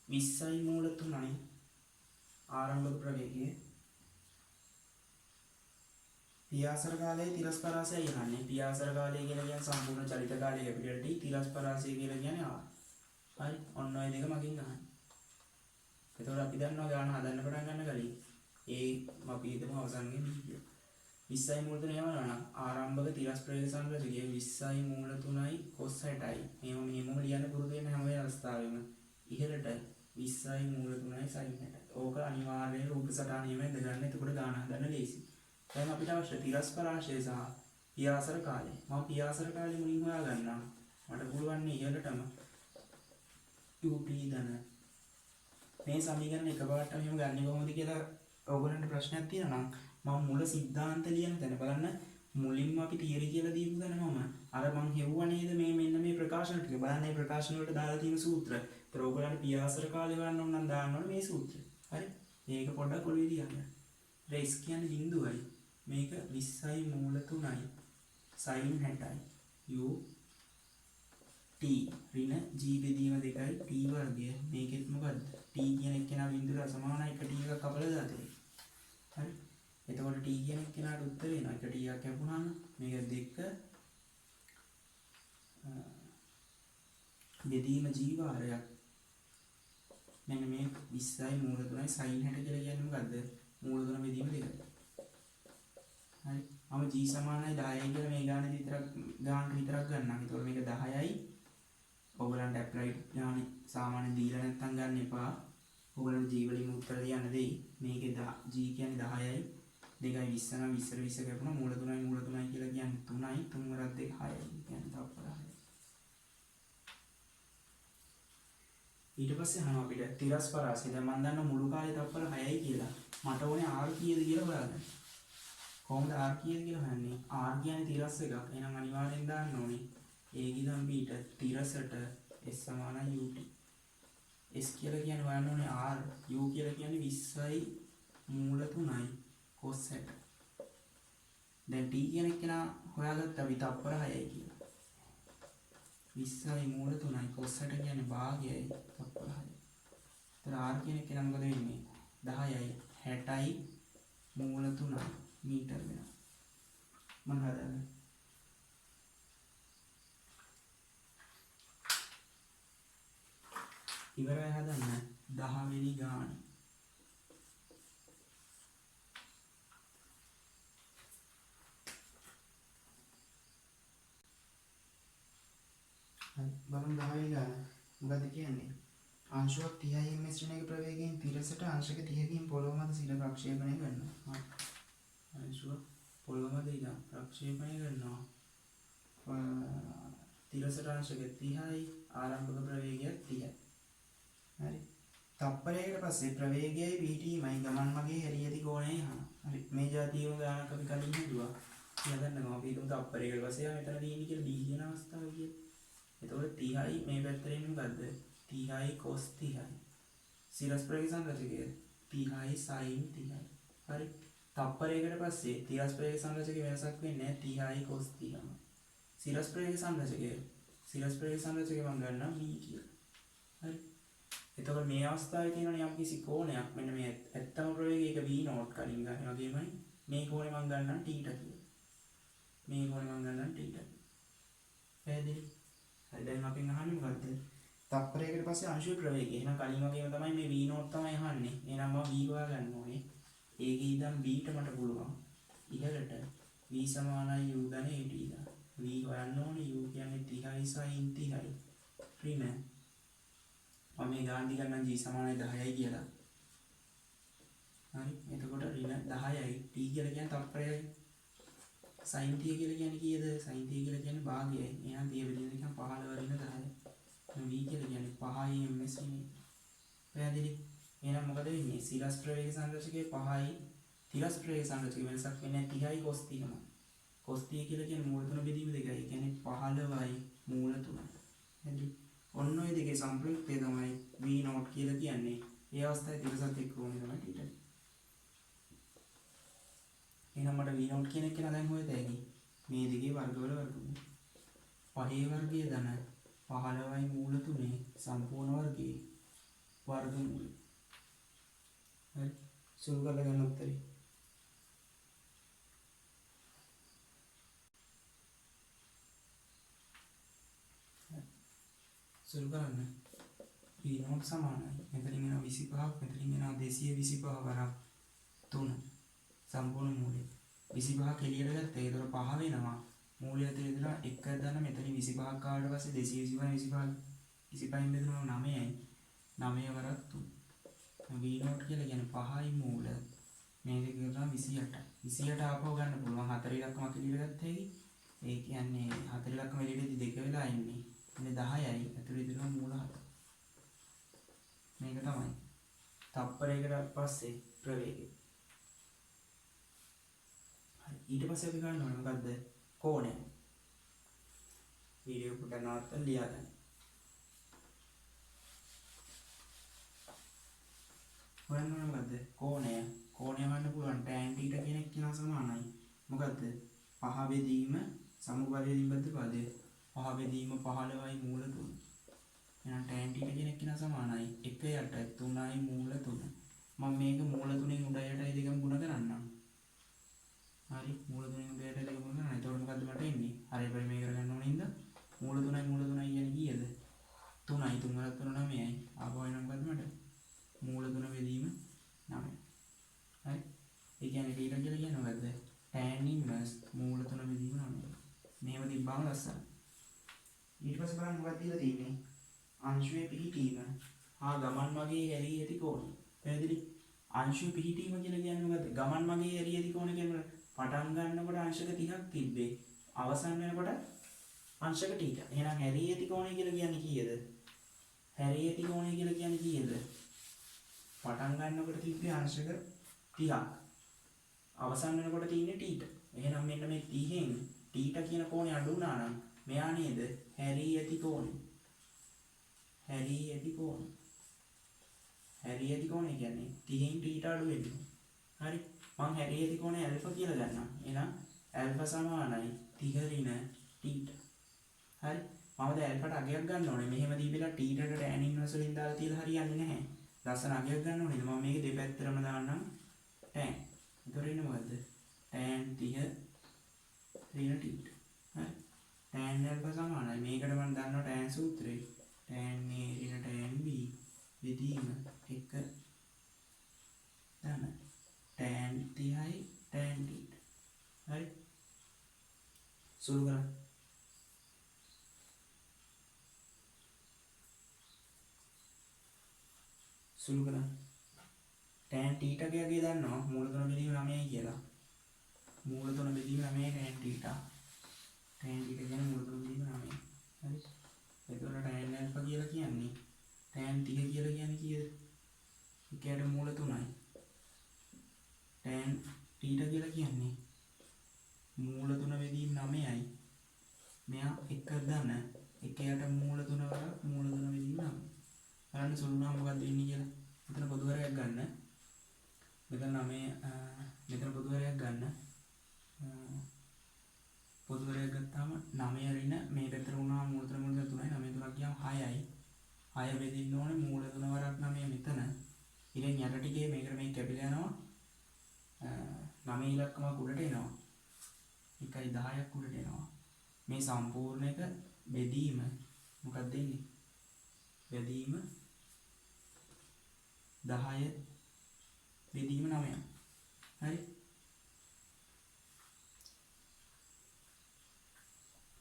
A: 20යි මූල 3යි ආරම්භක ප්‍රවේගයේ පියාසර කාලයේ තිරස් පරාසය යන්නේ. පියාසර කාලය කියලා කියන්නේ සම්පූර්ණ චලිත කාලය කැපිටල් T. තිරස් පරාසය කියලා කියන්නේ R. හරි. ඔන්න ඔය දෙක මගෙන් ගන්න. එතකොට අපි දන්නවා ගාන හදන්න පටන් ගන්න කලින් අපි හිතමු අවසන්ගේ B කියලා. 20යි මූල 3 යවනවා නම් ආරම්භක තිරස් ප්‍රවේග සංරචකයේ 20යි මූල 3යි cos 60යි. මේවම ලියන්න පුරුදු වෙන හැම අවස්ථාවෙම ඉහළට 20යි මූල 3යි sin 60යි. ඕක අනිවාර්යයෙන් රූප සටහනියම ඉඳගන්න. එතකොට ගාන හදන්න ලේසි. දැන් අපිට අවශ්‍ය තිරස් පරාසය සහ පියාසර කාලය. මම පියාසර කාලය මුලින් හොයාගන්නම්. මට පුළුවන් ඉහළටම ut ධන මේ සමීකරණ එකපාරට මෙහෙම ගන්නේ කොහොමද කියලා ඕගොල්ලන්ට ප්‍රශ්නයක් තියෙනවා නම් මම මුල සිද්ධාන්ත ලියන තැන බලන්න මුලින්ම අපි තියරි කියලා දීපු තැන මම අර මං හෙව්වා නේද මේ මෙන්න මේ ප්‍රකාශන ටික බලන්න මේ ප්‍රකාශන වලට දාලා තියෙන සූත්‍ර. ඒතර ඕගොල්ලන්ට පියාසර කාලය ගන්න ඕන නම් දාන්න ඕනේ මේ සූත්‍රය. හරි. මේක පොඩ්ඩක් ඔළුවේ තියන්න. රේස් කියන්නේ බිඳුවයි. මේක 20යි මූල 3යි sin 60යි u t ඍණ g බෙදීම 2යි t වර්ගය. මේකෙත් මොකද්ද? t කියන එක කෙනා බිඳුවට සමානයි 1 t එකක් කපලා දාතේ. හරි. එතකොට t කියන එක කෙනාට උත්තර වෙනවා 1 t එකක් කැපුණාම මේක 2 බෙදීම g වාරයක්. මෙන්න මේ 20යි මූල 3යි sin 60 කියලා කියන්නේ මොකද්ද? මූල 3 බෙදීම 2යි. හරි. මම g සමානයි 10යි කියලා මේ ගාන විතරක් ගන්නම්. ඒතකොට මේක 10යි. ඔයගලන්ට ඇප්ලයිඩ් ඥානෙ සාමාන්‍ය දීලා නැත්තම් ගන්න එපා. ඔයගලන්ට g වලින් උත්තර ලියන්න දෙයි. මේකේ g කියන්නේ 10යි. 2යි 20 නම් 20 20 කැපුණා මූල 3යි කියලා කියන්නේ 3යි. 3 වරක් 2 6යි. කියන්නේ තප්පර 6යි. ඊට පස්සේ අහනවා අපිට තිරස් පරාසය. දැන් මම දන්න මුළු කාලේ තප්පර 6යි කියලා. මට ඕනේ r කීයද කියලා හොයාගන්න. කොහොමද r කීයද කියලා හොයන්නේ? r කියන්නේ තිරස් එකක්. එහෙනම් අනිවාර්යෙන් දාන්න ඕනේ a ගිනම් b ට තිරසට s සමානයි ut. s කියලා කියන්නේ හොයන්න ඕනේ r. u කියලා කියන්නේ 20යි මූල 3යි cos 60. දැන් t කියන එක නා හොයාගත්තා අපි තප්පර 6යි කියලා. 20යි මූල 3යි cos 60 කියන්නේ භාගයයි තප්පර 6යි. ඒතර r කියන එක නම් මොකද වෙන්නේ? 10යි 60යි මූල 3යි මීටර වෙනවා. මම හදන්නේ ඉවරයි හදන්න 10 වෙනි ගාන. බලමු 10 වෙනි ගාන. මොකද කියන්නේ අංශුවක් 30යි ms ඍණයක ප්‍රවේගයෙන් තිරසට අංශක 30කින් පොළොව මත සිට ප්‍රක්ෂේපණය කරනවා. අංශුව පොළොව මත ඉඳන් ප්‍රක්ෂේපණය කරනවා. තිරසට අංශක 30යි ආරම්භක ප්‍රවේගයක් 30යි. හරි. තප්පරයකට පස්සේ ප්‍රවේගයයි vtමයි ගමන් මගේ හැරී ඇති කෝණය හා. හරි. මේ જાතියම ගානක් අපි කලින් හදුවා. කියගන්නවා අපි හිතමු තප්පරයකට පස්සේ මෙතන තියෙන්නේ කියලා d කියන අවස්ථාව කියලා. එතකොට 30යි මේ පැත්තට එන්නේ මොකද්ද? 30යි cos 30යි. සිරස් ප්‍රවේග සංරචකය 30යි sin 30යි. හරි. තප්පරයකට පස්සේ තිරස් ප්‍රවේග සංරචකයේ වෙනසක් වෙන්නේ නැහැ 30යි cos 30යි. සිරස් ප්‍රවේග සංරචකය මම ගන්නවා v කියලා. හරි. එතකොට මේ අවස්ථාවේ තියෙනවා යම් කිසි කෝණයක් මෙන්න මේ ඇත්තම ප්‍රවේගයක v නෝට් කලින් ගන්න වගේමයි මේ කෝණය මම ගන්නවා θ කියලා. මේ කෝණය මම ගන්නවා θ කියලා. පැහැදිලි? හරි දැන් අපෙන් අහන්නේ මොකද්ද? තප්පරයකට පස්සේ අංශුවේ ප්‍රවේගය. එහෙනම් කලින් වගේම තමයි මේ v නෝට් තමයි අහන්නේ. එහෙනම් මම v හොයා ගන්න ඕනේ. ඒකේ ඉඳන් v ට මට පුළුවන් ඉහළට v සමානයි u ධන at දාන්න. v හොයන්න ඕනේ u කියන්නේ 30යි sin 30යි. ඍණ මම මේ ගාන්ධි ගන්න g සමානයි 10යි කියලා. හරි. එතකොට ඍණ 10යි t කියලා කියන්නේ තප්පරයයි. sin 30 කියලා කියන්නේ කීයද? sin 30 කියලා කියන්නේ භාගයයි. එහෙනම් 30 බෙදෙන එක 15 ඍණ 10යි. v කියලා කියන්නේ 5යි ms නේ. පැහැදිලි? එහෙනම් මොකද වෙන්නේ? සිරස් ප්‍රවේග සංරචකයේ 5යි තිරස් ප්‍රවේග සංරචකයේ වෙනසක් වෙන්නේ 30යි cos 30යි. cos 30 කියලා කියන්නේ මූල තුන බෙදීම දෙකයි. ඒ කියන්නේ 15යි මූල 3යි. හරි. ඔන්න ඔය දෙකේ සම්ප්‍රයුක්තය තමයි v නෝට් කියලා කියන්නේ. ඒ අවස්ථාවේ තිරසත් එක්ක ඕනේ තමයි ඊට. එහෙනම් මට v නෝට් කියන එක කියලා දැන් හොයද ඇයි? මේ දෙකේ වර්ගවල වර්ගමූල. 5 වර්ගය ධන 15යි මූල 3 සම්පූර්ණ වර්ගයේ වර්ගමූල. හරි. සුළු කරලා ගන්න උත්තරේ. සුළු කරන්න. v නෝට් සමානයි. මෙතනින් එනවා 25ක්, මෙතනින් එනවා 225 වරක් 3 සම්පූර්ණ මූලය. 25ක් එළියට ගත්තා. ඒතර 5 වෙනවා. මූලය ඇතුලේ ඉඳලා 1 දාන මෙතන 25ක් ආවට පස්සේ 225 බෙදුනම 9යි. 9 වරක් 3. v නෝට් කියලා කියන්නේ 5යි මූල. මේක කියලා 28. 28 ආපහු ගන්න පුළුවන්. 4 ඉලක්කමක් එළියට ගත්තා හැකි. ඒ කියන්නේ 4 ඉලක්කම එළියටදී 2 වෙලා ඉන්නේ. මේ 10යි ඇතුලේ ඉඳලා මූල 7. මේක තමයි තප්පරයකට පස්සේ ප්‍රවේගය. හරි ඊට පස්සේ අපි ගන්න ඕනේ මොකද්ද? කෝණය. වීඩියෝ පොඩ්ඩක් නවත්තලා ලියා ගන්න. හොයන්න ඕනේ මොකද්ද? කෝණය. කෝණය හොයන්න පුළුවන් tan θ කියන එක කියන සමානයි. මොකද්ද? 5 බෙදීම සමුපරිදි බද්ද පදය. 5 බෙදීම 15යි මූල 3. එහෙනම් tan θ කියන එක කියන සමානයි 1 යට 3යි මූල 3. මම මේක මූල 3න් උඩ යටයි දෙකම ගුණ කරන්නම්. හරි මූල 3න් උඩ යටයි දෙකම ගුණ කරනවා. එතකොට මොකද්ද මට එන්නේ? හරි පරිමේය කරගන්න ඕනේ ඉඳ මූල 3යි කියන්නේ කීයද? 3යි 3 වරක් 3 9යි. ආපහු එනවා මොකද්ද මට? මූල 3 බෙදීම 9. හරි. ඒ කියන්නේ θ කියලා කියන්නේ මොකද්ද? tan inverse මූල 3 බෙදීම 9. මේව තිබ්බම ලස්සන. ඊට පස්සේ බලන්න මොකක්ද දීලා තියෙන්නේ? අංශුවේ පිහිටීම හා ගමන් මගේ හැරී ඇති කෝණය. පැහැදිලි? අංශුවේ පිහිටීම කියලා කියන්නේ මොකද්ද? ගමන් මගේ හැරී ඇති කෝණය කියන්නේ පටන් ගන්නකොට අංශක 30ක් තිබ්බේ. අවසන් වෙනකොට අංශක θ. එහෙනම් හැරී ඇති කෝණය කියලා කියන්නේ කීයද? හැරී ඇති කෝණය කියලා කියන්නේ කීයද? පටන් ගන්නකොට තිබ්බේ අංශක 30ක්. අවසන් වෙනකොට තියෙන්නේ θ. එහෙනම් මෙන්න මේ 30න් θ කියන කෝණය අඩු වුණා නම් මෙයා නේද හැරී ඇති කෝණය. හැරී ඇති කෝණය. හැරී ඇති කෝණය කියන්නේ 30න් θ අඩු වෙනවා. හරි. මම හැරී ඇති කෝණය ඇල්ෆා කියලා ගන්නවා. එහෙනම් ඇල්ෆා සමානයි 30 ඍණ θ. හරි. මම දැන් ඇල්ෆාට අගයක් ගන්න ඕනේ. මෙහෙම දීපෙලා θ ට tan inverse වලින් දාලා තියලා හරියන්නේ නැහැ. ලස්සන අගයක් ගන්න ඕනේ. මම මේක දෙපැත්තටම දාන්නම් tan. එතකොට ඉන්නේ මොකද්ද? tan 30 ඍණ θ. හරි. tan alpha සමානයි මේකට මම දන්නවා tan සූත්‍රය. tan a ඍණ tan b බෙදීම 1 ධන tan 30යි tan θ. හරි. සුළු කරන්න. සුළු කරන්න. tan θ කයගේ දන්නවා මූල 3 බෙදීම 9යි කියලා. මූල 3 බෙදීම 9යි tan θ. tan θ කියන්නේ මූල 3 බෙදීම 9යි. හරි. එතකොට tan alpha කියලා කියන්නේ tan 30 කියලා කියන්නේ කීයද? ඒකට මූල 3යි. tan θ කියලා කියන්නේ මූල 3 බෙදීම 9යි. මෙයා එක දන එකයට මූල 3 වරක් මූල 3 බෙදීම 9. බලන්න සුළු නම් මොකක්ද වෙන්නේ කියලා. මෙතන පොදු වරයක් ගන්න. මෙතන 9 මෙතන පොදු වරයක් ගන්න. පොදු වරයක් ගත්තාම 9 රින මේ පැත්තට වුණා මූල 3 3යි 9 3ක් ගියාම 6යි. 6 බෙදින්න ඕනේ මූල 3 වරක් 9 මෙතන. ඉතින් යට ටිකේ මේකට මේ කැපිලා යනවා. 9 ඉලක්කමක් උඩට එනවා. 1.10ක් උඩට එනවා. මේ සම්පූර්ණ එක බෙදීම මොකක්ද දෙන්නේ? බෙදීම 10 බෙදීම 9. හරි.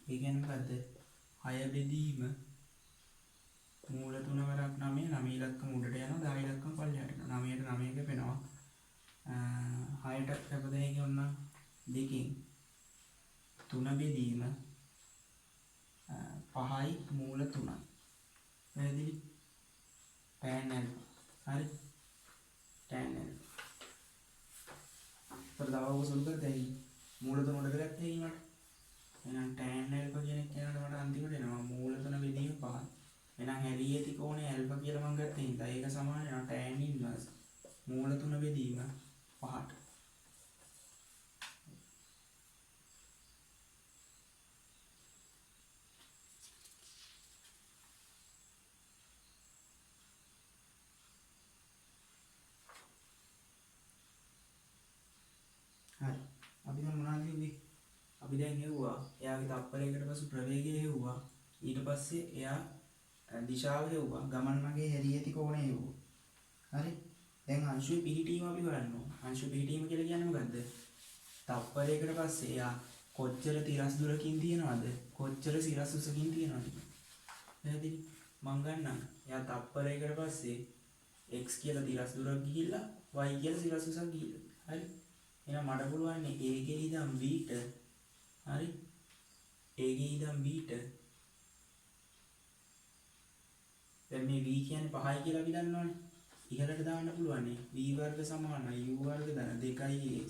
A: ඒ කියන්නේ මොකද්ද? 6 බෙදීම මූල 3 වරක් 9 9 ඉලක්කම උඩට යනවා 10 ඉලක්කම පල්ලෙහාට යනවා 9ට 9 කැපෙනවා 6ට කැපදේ කියන්න දෙකෙන් 3 බෙදීම 5යි මූල 3යි පැහැදිලි tan alpha හරි tan alpha තව උසුල් කරතයි මූල 3 උඩට ගත්තේ ඊමට එහෙනම් tan alpha කියන එක කියනකොට මට අන්තිමට එනවා මූල 3 බෙදීම 5යි එහෙනම් හැරී ඇති කෝණය alpha කියලා මම ගත්තා හින්දා ඒක සමාන වෙනවා tan inverse මූල 3 බෙදීම 5ට හරි අපි දැන් මොනවද කිව්වේ අපි දැන් හෙව්වා එයාගේ තප්පරයකට පසු ප්‍රවේගය හෙව්වා ඊට පස්සේ එයා දිශාව හෙව්වා ගමන් මගේ හැරී ඇති කෝණය හෙව්වා හරි දැන් අංශුවේ පිහිටීම අපි බලන්න ඕන අංශුවේ පිහිටීම කියලා කියන්නේ මොකද්ද තප්පරයකට පස්සේ එයා කොච්චර තිරස් දුරකින් තියනවද කොච්චර සිරස් උසකින් තියනවද පැහැදිලි මම ගන්නම් එයා තප්පරයකට පස්සේ x කියලා තිරස් දුරක් ගිහිල්ලා y කියලා සිරස් උසක් ගිහිල්ලා හරි එහෙනම් මට පුළුවන් a ගේ ඉඳන් b ට හරි a ගේ ඉඳන් b ට දැන් මේ v කියන්නේ 5යි කියලා අපි දන්නවනේ ඉහළට දාන්න පුළුවන් v වර්ග සමානයි u වර්ග ධන 2x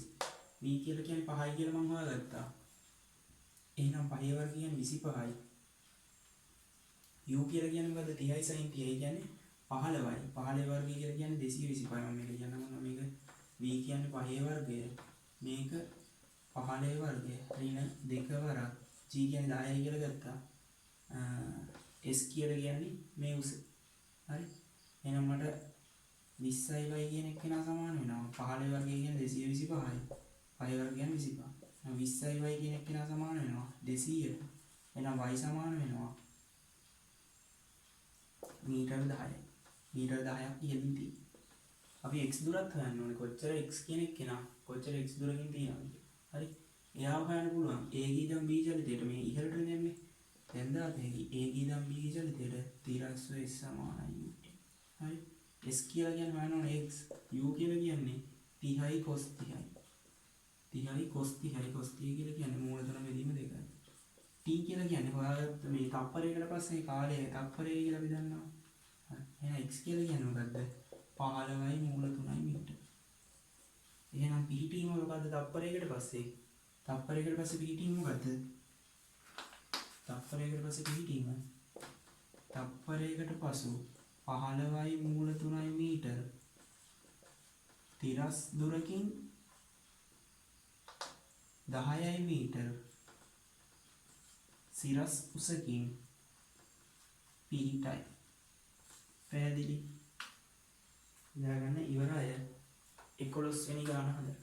A: v කියලා කියන්නේ 5යි කියලා මම හොයාගත්තා එහෙනම් 5 වර්ග කියන්නේ 25යි u කියලා කියන්නේ මොකද්ද 30යි sin 30යි කියන්නේ 15යි 15 වර්ගය කියලා කියන්නේ 225යි මම මේක කියන්නම් මේක v කියන්නේ 5 වර්ගය මේක 15 වර්ගය ඍණ 2 වරක් g කියන්නේ 10යි කියලා ගත්තා s කියලා කියන්නේ මේ උස හරි එහෙනම් මට 20යි y කියන එක කෙනා සමාන වෙනවා 15 වර්ගය කියන්නේ 225යි 5 වර්ගය කියන්නේ 25 20යි y කියන එක කෙනා සමාන වෙනවා 200ට එහෙනම් y සමාන වෙනවා මීටර 10යි මීටර 10ක් ඉහළින් තියෙනවා අපි x දුරත් හොයන්න ඕනේ කොච්චර x කියන එක කෙනා කොච්චර x දුරකින් තියෙනවද හරි එයාව හොයන්න පුළුවන් a ගේ ඉඳන් b චලිතයට මේ ඉහළට යන්නේ දැන් දාපේ a ගේ ඉඳන් b ගේ චලිතයට තිරස්ව s සමානයි u හරි s කියලා කියන්නේ හොයන්න ඕනේ x u කියලා කියන්නේ 30යි cos 30යි 30යි cos 30යි cos 30 කියලා කියන්නේ මූල 3 බෙදීම 2යි t කියලා කියන්නේ හොයාගත්ත මේ තප්පරයකට පස්සේ කාලය තප්පරය කියලා අපි දන්නවා හරි එහෙනම් x කියලා කියන්නේ මොකද්ද 15යි මූල 3යි මීටර. එහෙනම් පිහිටීම මොකද්ද තප්පරයකට පස්සේ? තප්පරයකට පස්සේ පිහිටීම මොකද්ද? තප්පරයකට පස්සේ පිහිටීම. තප්පරයකට පසු 15යි මූල 3යි මීටර. තිරස් දුරකින් 10යි මීටර. සිරස් උසකින් පිහිටයි. පැහැදිලි? දාගන්න ඉවරය 11 වෙනි ගාන හදන්න.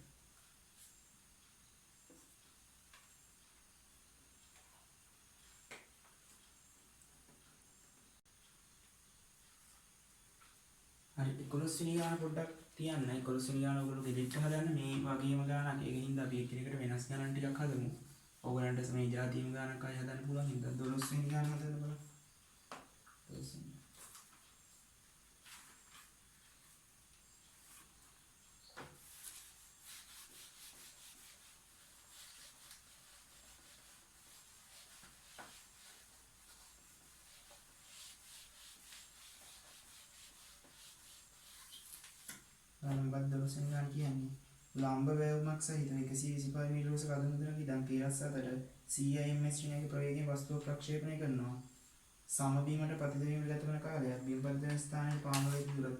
A: හරි 11 වෙනි ගාන පොඩ්ඩක් තියන්න 11 වෙනි ගාන ඔයගොල්ලෝ ගෙදෙට්ට හදන්න මේ වගේම ගානක් ඒකින්ද අපි එකිනෙකට වෙනස් ගණන් ටිකක් හදමු. ඔයගලන්ට මේ ජාතියම ගානක් අය හදන්න පුළුවන් හින්දා 12 වෙනි ගාන හදන්න බලන්න. 12 වෙනි මොකක්ද 12 වෙනි ගාන කියන්නේ? ලම්බ වැවුමක් සහිත 125 මීටර උස කඳු මුදුනක ඉඳන් තිරස් අතර CIMS ශ්‍රේණියක ප්‍රවේගයෙන් වස්තුව ප්‍රක්ෂේපණය කරනවා. සමබීමට පතිත වීමට ගත වන කාලයක් බිම් පතිත ස්ථානයේ පාමුලේ දුරත්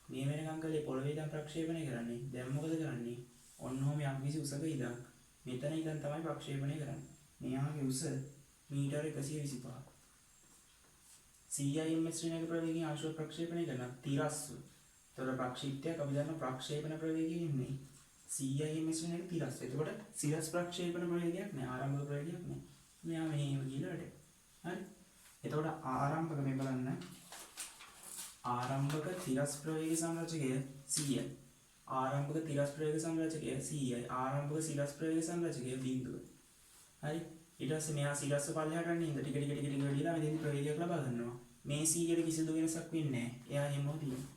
A: මේ වෙනකම් කලේ පොළවේ ඉඳන් ප්‍රක්ෂේපණය කරන්නේ. දැන් මොකද කරන්නේ? ඔන්නෝම යම්කිසි උසක ඉඳන් මෙතන ඉඳන් තමයි ප්‍රක්ෂේපණය කරන්නේ. මෙයාගේ උස මීටර 125. CIMS ශ්‍රේණියක ප්‍රවේගයෙන් ආශ්‍රව ප්‍රක්ෂේපණය කරන තිරස්ව. තොර ප්‍රක්ෂිප්තයක් අපි දන්න ප්‍රක්ෂේපණ ප්‍රවේගය ඉන්නේ CIMS ශ්‍රේණියක තිරස්ව. එතකොට සිරස් ප්‍රක්ෂේපණ ප්‍රවේගයක් නෑ, ආරම්භක ප්‍රවේගයක් නෑ. මෙයා මෙහෙම ගිහලා වැඩ. හරි. එතකොට ආරම්භක මේ බලන්න. ආරම්භක තිරස් ප්‍රවේග සංරචකය 100යි. ආරම්භක තිරස් ප්‍රවේග සංරචකය 100යි. ආරම්භක සිරස් ප්‍රවේග සංරචකය 0. හරි. ඊට පස්සේ මෙයා සිරස්ව පල්ලෙහාට යන හින්දා ටික ගිහලා මෙතෙන් ප්‍රවේගයක් ලබා ගන්නවා. මේ 100ට කිසිදු වෙනසක් වෙන්නේ නැහැ. එයා එහෙමම තියෙනවා.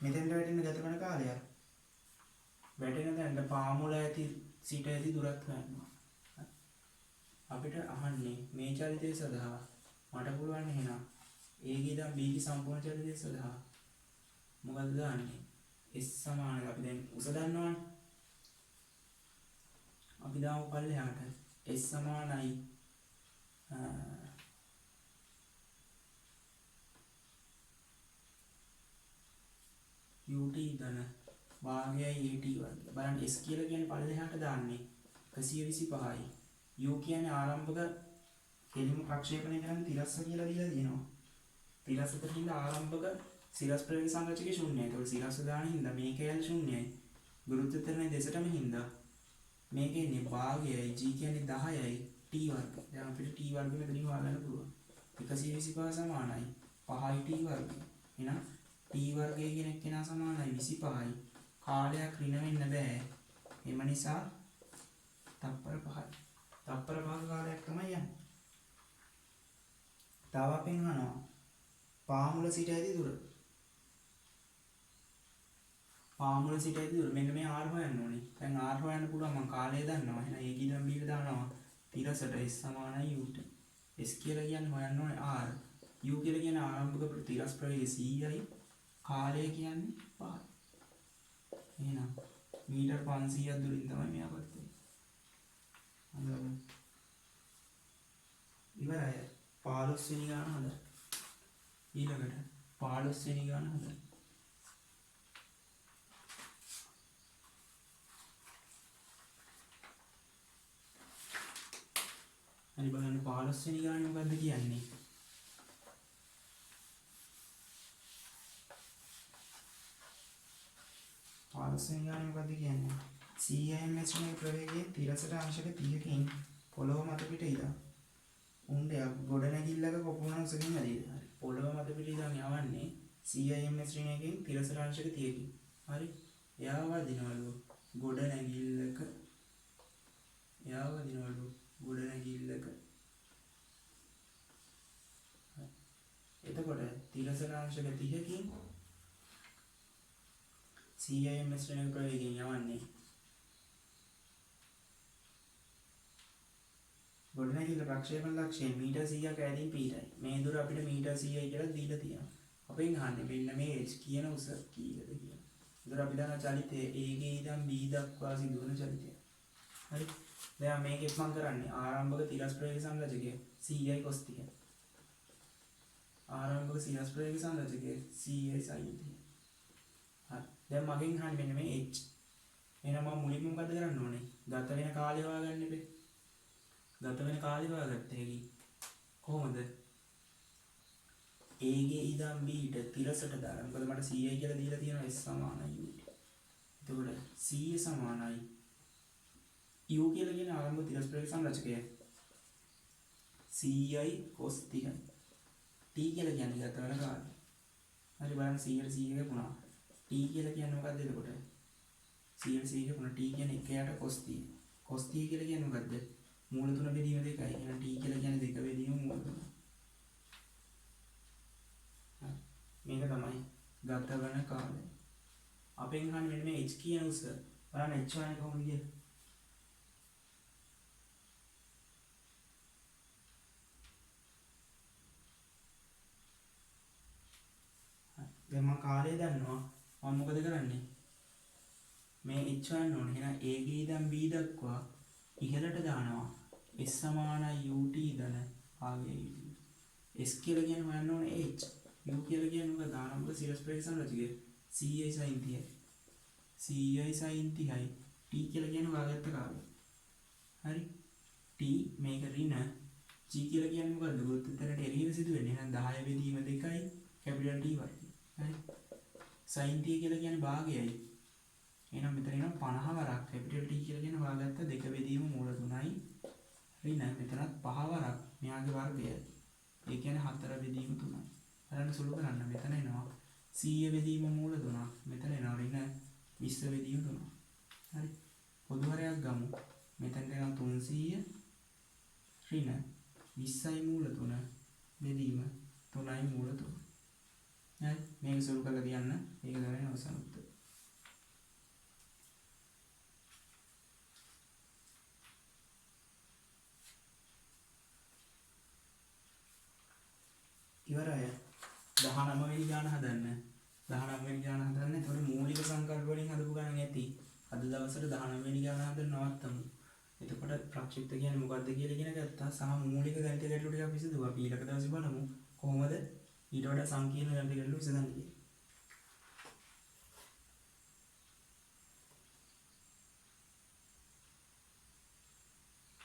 A: මෙතෙන්ට වැටෙන ගත වන කාලයක් වැටෙන තැනට පාමුල ඇති සිට ඇති දුරත් ගන්නවා. අපිට අහන්නේ මේ චලිතය සඳහා මට පුළුවන් එහෙනම් ඒගේ ඉඳන් B ගේ සම්පූර්ණ චලිතය සඳහා මොකද දාන්නේ? S සමානයි. අපි දැන් උස දන්නවනේ. අපි දාමු පල්ලෙහාට S සමානයි UT ධන භාගයයි AT වර්ග. බලන්න S කියලා කියන්නේ පල්ලෙහාට දාන්නේ 125යි. U කියන්නේ ආරම්භක කෙලිම ප්‍රක්ෂේපණය කරන තිරස්ස කියලා දීලා තියෙනවා. තිරස්සට හින්දා ආරම්භක සිරස් ප්‍රවේග සංරචකය ශූන්‍යයි. ඒතකොට සිරස්ස දාන හින්දා මේක යන ශූන්‍යයි. ගුරුත්වතරණය දෙසටම හින්දා මේක ඉන්නේ භාගයයි G කියන්නේ 10යි T වර්ග. දැන් අපිට T වර්ග මෙතනින් හොයාගන්න පුළුවන්. 125 සමානයි 5යි T වර්ග. එහෙනම් T වර්ගය කියන එක්කෙනා සමානයි 25යි. කාලයක් ඍණ වෙන්න බෑ. එම නිසා තප්පර 5යි. තප්පර 5ක කාලයක් තමයි යන්නේ. තව අපෙන් අහනවා පාමුල සිට ඇති දුර. පාමුල සිට ඇති දුර මෙන්න මේ R හොයන්න ඕනේ. දැන් R හොයන්න පුළුවන් මම කාලය දන්නවා. එහෙනම් A ගේ ඉඳන් B ට දානවා. තිරසට S සමානයි U ට. S කියලා කියන්නේ හොයන්න ඕනේ R. U කියලා කියන්නේ ආරම්භක තිරස් ප්‍රවේගය 100යි. කාලය කියන්නේ 5යි. එහෙනම් මීටර් 500ක් දුරින් තමයි මෙයා පත් වෙන්නේ. හොඳයි. ඉවරයි. 15 වෙනි ගාන හොඳයි. ඊළඟට 15 වෙනි ගාන හොඳයි. හරි බලන්න 15 වෙනි ගානේ මොකද්ද කියන්නේ? පාලසෙන් ගානේ මොකද්ද කියන්නේ? CIMS නේ ප්‍රවේගයේ තිරසට අංශක 30කින් පොළොව මත පිට ඉඳන් උණ්ඩයක් ගොඩනැගිල්ලක කොපුණන් උසකින් වැඩිද? හරි. පොළොව මත පිට ඉඳන් යවන්නේ CIMS ශ්‍රේණියකින් තිරසට අංශක 30කින්. හරි. එයාව වදිනවලු ගොඩනැගිල්ලක එතකොට තිරසට අංශක 30කින් CIMS ශ්‍රේණියක ප්‍රවේගයෙන් යවන්නේ ගොඩනැගිල්ල ප්‍රක්ෂේපණ ලක්ෂ්‍යය මීටර් 100ක් ඈතින් පිටයි. මේ දුර අපිට මීටර් 100යි කියලා දීලා තියෙනවා. අපෙන් අහන්නේ මෙන්න මේ h කියන උස කීයද කියලා. ඒතර අපි දන්න චලිතය A ගේ ඉඳන් B දක්වා සිදුවන චලිතය. හරි. දැන් මේකෙත් මම කරන්නේ ආරම්භක තිරස් ප්‍රවේග සංරචකය 100යි cos 30. ආරම්භක සිරස් ප්‍රවේග සංරචකය 100යි sin 30. හරි. දැන් මගෙන් අහන්නේ මෙන්න මේ h. එහෙනම් මම මුලින්ම මොකද කරන්න ඕනේ? ගත වෙන කාලය හොයාගන්න ඉබේ. ගත වෙන කාලය හොයාගත්ත හැකි කොහොමද? A ගේ ඉඳන් B ට තිරසට දාලා. මොකද මට 100යි කියලා දීලා තියෙනවා S සමානයි U ට. එතකොට 100 සමානයි U කියලා කියන ආරම්භ තිරස් ප්‍රවේග සංරචකය 100යි cos 30යි. T කියලා කියන්නේ ගත වෙන කාලය. හරි බලන්න 100ට 100 ගුණා. T කියලා කියන්නේ මොකද්ද එතකොට? 100ට 100 ගුණා T කියන්නේ 1ට cos 30. cos 30 කියලා කියන්නේ මොකද්ද? මූල 3 බෙදීම 2යි. එහෙනම් T කියලා කියන්නේ 2 බෙදීම මූල 3. මේක තමයි ගත වෙන කාලය. අපෙන් අහන්නේ මෙන්න මේ h කියන උස. බලන්න h වන්නේ කොහොමද කියලා. දැන් මම කාලය දන්නවා. මම මොකද කරන්නේ? මේ h හොයන්න ඕනේ. එහෙනම් a ගේ ඉඳන් b දක්වා ඉහළට දානවා. s සමානයි ut ධන භාගය u. s කියලා කියන්නේ හොයන්න ඕනේ h. u කියලා කියන්නේ මොකද? දානමුක සිරස් ප්‍රේක්ෂණ රචකය. ci sin 30යි. ci sin 30යි. t කියලා කියන්නේ හොයාගත්ත කාලය. හරි. t මේක ඍණ g කියලා කියන්නේ මොකද්ද? වෘත්තතරට එළියව සිදු වෙන්නේ. එහෙනම් 10 බෙදීම 2යි කැපිටල් T වර්ගය. හරි. sin t කියලා කියන්නේ භාගයයි. එහෙනම් මෙතන එනවා 50 වරක් කැපිටල් T කියලා කියන හොයාගත්ත 2 බෙදීම මූල 3යි ඍණ මෙතනත් 5 වරක් මෙයාගේ වර්ගයයි. ඒ කියන්නේ 4 බෙදීම 3යි. බලන්න සුළු කරන්න මෙතන එනවා 100 බෙදීම මූල 3ක්. මෙතන එනවා ඍණ 20 බෙදීම 3ක්. හරි. පොදු හරයක් ගමු. මෙතන එනවා 300 ඍණ 20යි මූල 3 බෙදීම 3යි මූල 3. හරි. මේක සුළු කරලා තියන්න. ඒක තමයි අවසාන උත්තර. ඉවරයි. 19 වෙනි ගාන හදන්න. 19 වෙනි ගාන හදන්න. ඒතකොට මූලික සංකල්ප වලින් හදපු ගණන් ඇති. අද දවසට 19 වෙනි ගාන හදන්න නවත්තමු. එතකොට ප්‍රක්ෂිප්ත කියන්නේ මොකක්ද කියලා ඉගෙන ගත්තා. සහ මූලික ගණිත ගැටලු ටික අපි විසඳුවා. අපි ඊළඟ දවසේ බලමු කොහොමද ඊට වඩා සංකීර්ණ ගණිත ගැටලු විසඳන්නේ කියලා.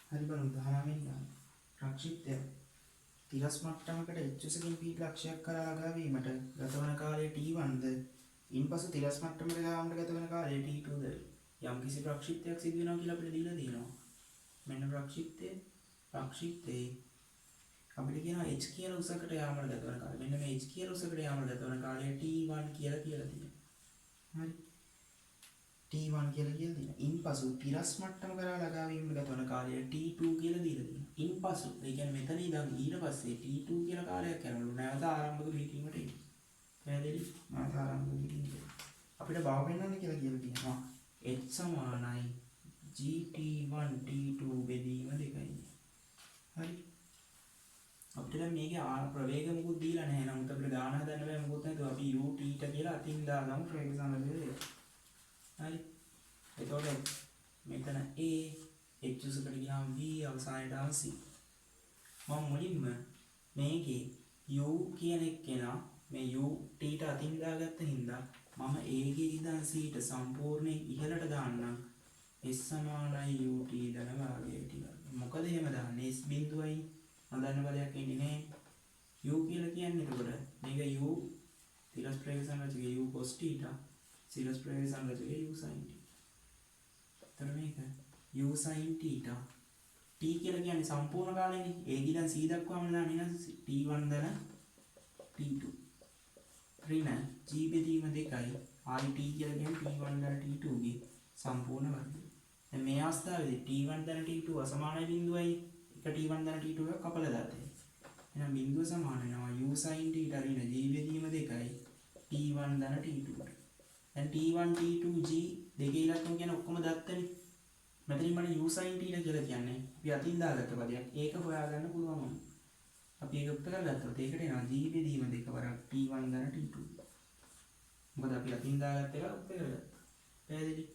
A: හරි බලමු 19 වෙනි ගාන. ප්‍රක්ෂිප්තය තිරස් මට්ටමකට h/s p ලක්ෂයක් කරා ළඟා වීමට ගතවන කාලය t1ද ඉන්පසු තිරස් මට්ටමට යාමට ගතවන කාලය t2ද යම්කිසි ප්‍රක්ෂිප්තයක් සිදු වෙනවා කියලා අපිට දීලා තියෙනවා. මෙන්න ප්‍රක්ෂිප්තයේ අපිට කියනවා h කියන උසකට යාමට ගතවන කාලය. මෙන්න මේ h කියන උසකට යාමට ගතවන කාලය t1 කියලා තියෙනවා. හරි. t1 කියලා තියෙනවා. ඉන්පසු තිරස් මට්ටම කරා ළඟා වීමට ගතවන කාලය t2 කියලා දීලා තියෙනවා. ඉන්පසු ඒ කියන්නේ මෙතන ඉඳන් ඊට පස්සේ t2 කියලා කාලයක් යනකොට නැවත ආරම්භක පිටීමට එන්නේ. පැහැදිලි? නැවත ආරම්භක පිටීම. අපිට බව පෙන්වන්න කියලා තියෙනවා. h සමානයි gt1 t2 බෙදීම 2යි. හරි. අපිට දැන් මේකේ ප්‍රවේග මුකුත් දීලා නැහැ. නමුත් අපිට ගාන හදන්න බෑ මොකොත් නැතුව අපි ut කියලා අතින් දාගමු ප්‍රවේග සමගිය. හරි. එතකොට මෙතන a h උසකට ගියාම v අවසානයට ආව c. මම මුලින්ම මේකේ u කියන එක්කෙනා මේ u t ට අතින් දාගත්ත හින්දා මම a ගේ ඉඳන් c ට සම්පූර්ණයෙන් ඉහළට දාන්නම් s සමානයි ut ධන භාගයට. මොකද එහෙම දාන්නේ? s බිඳුවයි නොදන්න පදයක් එන්නේ නැහැ. u කියලා කියන්නේ එතකොට මේක u තිරස් ප්‍රවේග සංරචකය u cos θ සිරස් ප්‍රවේග සංරචකය u sin θ. එතන මේක u sin θ t කියලා කියන්නේ සම්පූර්ණ කාලෙනේ. a ගින් c දක්වාම දාන ඉන්න t1 දන t2 ඍණ g බෙදීම 2යි ආයි t කියලා කියන්නේ t1 දන t2 ගේ සම්පූර්ණ වර්ගය. දැන් මේ අවස්ථාවේදී t1 දන t2 අසමානයි බිඳුවයි එක t1 දන t2 එක කපලා දාතේ. එහෙනම් බිඳුව සමාන වෙනවා u sin θ ඍණ g බෙදීම 2යි t1 දන t2. දැන් t1 t2 g දෙකේ ඉලක්කම කියන්නේ ඔක්කොම දත්තනේ. මෙතනින් මම u sin θ කියලා කියන්නේ අපි අතින් දාගත්ත පදයක්. ඒක හොයාගන්න පුළුවන් වුණා. අපි ඒක උත්තර ගත්තොත් ඒකට එනවා g බෙදීම 2 වරක් t1 ධන t2. මොකද අපි අතින් දාගත්ත එක උත්තර ගත්තා. පැහැදිලි?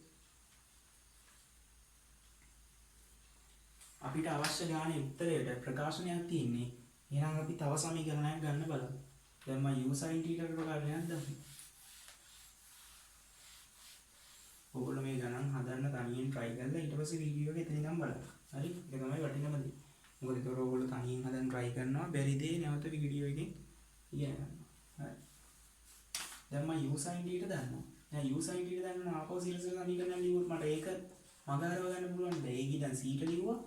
A: අපිට අවශ්‍ය ගානේ උත්තරයට ප්‍රකාශනයක් තියෙන්නේ. එහෙනම් අපි තව සමීකරණයක් ගන්න බලමු. දැන් මම u sin θ කට ප්‍රකාශනයක් දාමු. ඔයගොල්ලෝ මේ ගණන් හදන්න තනියෙන් try කරලා ඊට පස්සේ වීඩියෝ එක එතන ඉඳන් බලන්න. හරි? ඒක තමයි වටිනම දේ. මොකද ඒක ඔයගොල්ලෝ තනියෙන් හදන්න try කරනවා බැරි දේ නැවත වීඩියෝ එකෙන් ඉගෙන ගන්නවා. හරි. දැන් මම u sin θ දානවා. දැන් u sin θ දාන්න ආපහු සිරස සමීකරණ ලියුවොත් මට ඒක මග හරව ගන්න පුළුවන්. ඒ ගින් c ට ලියුවා.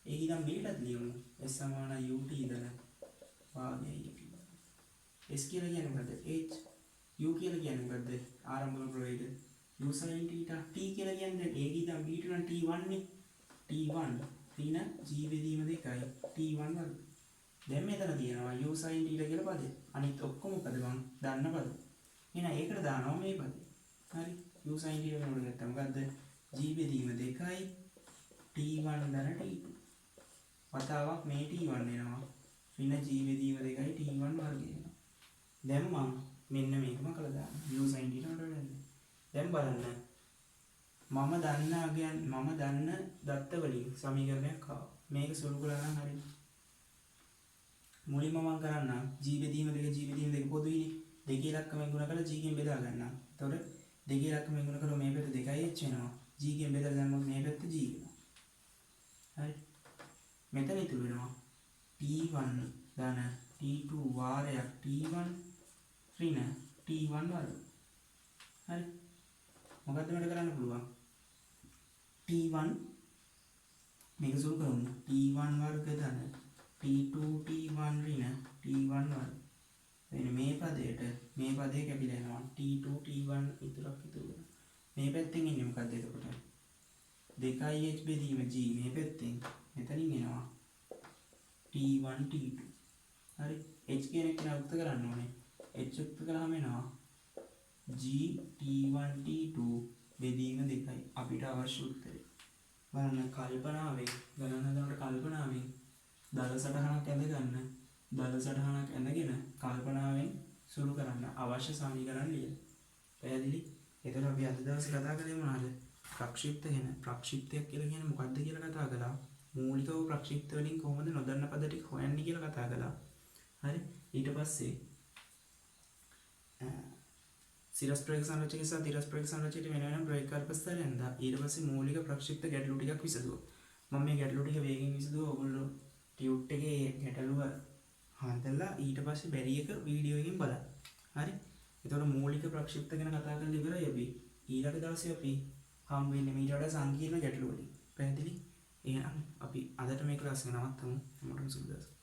A: ඒ ගින් b ටත් ලියමු. s සමාන ut ධන භාගයයි. s කියලා කියන්නේ මොකද්ද? h. u කියලා කියන්නේ මොකද්ද? ආරම්භක ප්‍රවේගය. u sin θ t කියලා කියන්නේ a ගින් b ට නම් t1 නේ. t1 ඍණ g බෙදීම 2යි t1 වර්ග. දැන් මෙතන තියෙනවා u sin θ කියලා පදේ. අනිත් ඔක්කොම පද මම දන්න පද. එහෙනම් ඒකට දානවා මේ පදේ. හරි. u sin θ වෙනකොට ගත්තා මොකද්ද? g බෙදීම 2යි t1 ධන t2. වතාවක් මේ t1 එනවා. ඍණ g බෙදීම 2යි t1 වර්ගය එනවා. දැන් මම මෙන්න මේකම කළා දාන්න u sin θ වලට වෙන්නේ. දැන් බලන්න මම දන්න දත්ත වලින් සමීකරණයක් ආවා. මේක සුළු කළා නම් හරියි. මුලින්ම මම කරන්නම් g බෙදීම දෙක පොදුයිනේ. දෙකේ ඉලක්කමෙන් ගුණ කරලා g ගෙන් බෙදා ගන්නම්. එතකොට දෙකේ ඉලක්කමෙන් ගුණ කරලා මේ පැත්ත 2h වෙනවා. g ගෙන් බෙදලා දැම්මොත් මේ පැත්ත g වෙනවා. හරි. මෙතන ඉතුරු වෙනවා t1 ධන t2 වාරයක් t1 ඍණ t1 වර්ග. හරි. මොකද්ද මට කරන්න පුළුවන්? t1 මේක සුළු කරමු. t1 වර්ග ධන t2 t1 ඍණ t1 වර්ග. එන්න මේ පදේ කැපිලා යනවා. t2 t1 ඉතුරුක් ඉතුරු වෙනවා. මේ පැත්තෙන් ඉන්නේ මොකද්ද එතකොට? 2h බෙදීම g මේ පැත්තෙන් මෙතනින් එනවා t1 t2. හරි. h කියන එක නවුත් කරන්න ඕනේ. h උක්ත කරාම එනවා g t1 t2 බෙදීම 2යි. අපිට අවශ්‍ය උත්තරේ. බලන්න කල්පනාවෙන් ගණන් හදනකොට කල්පනාවෙන් දල සටහනක් ඇඳගන්න. දල සටහනක් ඇඳගෙන කල්පනාවෙන් සුළු කරන්න අවශ්‍ය සමීකරණ ලියන්න. පැහැදිලි? එතකොට අපි අද දවසේ කතා කරේ මොනවද? ප්‍රක්ෂිප්ත ගැන. ප්‍රක්ෂිප්තයක් කියලා කියන්නේ මොකක්ද කියලා කතා කළා. මූලිකව ප්‍රක්ෂිප්ත වලින් කොහොමද නොදන්න පද ටික හොයන්නේ කියලා කතා කළා. හරි. ඊට පස්සේ සිරස් ප්‍රේක්ෂ සංරචකය සහ තිරස් ප්‍රේක්ෂ සංරචකයට වෙන වෙනම ප්‍රේක්ෂ කල්පස්තරය ඇඳා. ඊට පස්සේ මූලික ප්‍රක්ෂිප්ත ගැටලු ටිකක් විසඳුවා. මම මේ ගැටලු ටික වේගෙන් විසඳුවා. ඔයගොල්ලෝ ටියුට් එකේ ගැටලුව හදලා ඊට පස්සේ බැරි එක වීඩියෝ එකෙන් බලන්න. හරි. එතකොට මූලික ප්‍රක්ෂිප්ත ගැන කතා කරලා ඉවරයි අපි. ඊළඟ දවසේ අපි හම් වෙන්නේ මීට වඩා සංකීර්ණ ගැටලු වලින්. පැහැදිලි? එහෙනම් අපි අදට මේ ක්ලාස් එක නවත්තමු. හැමෝටම සුබ දවසක්.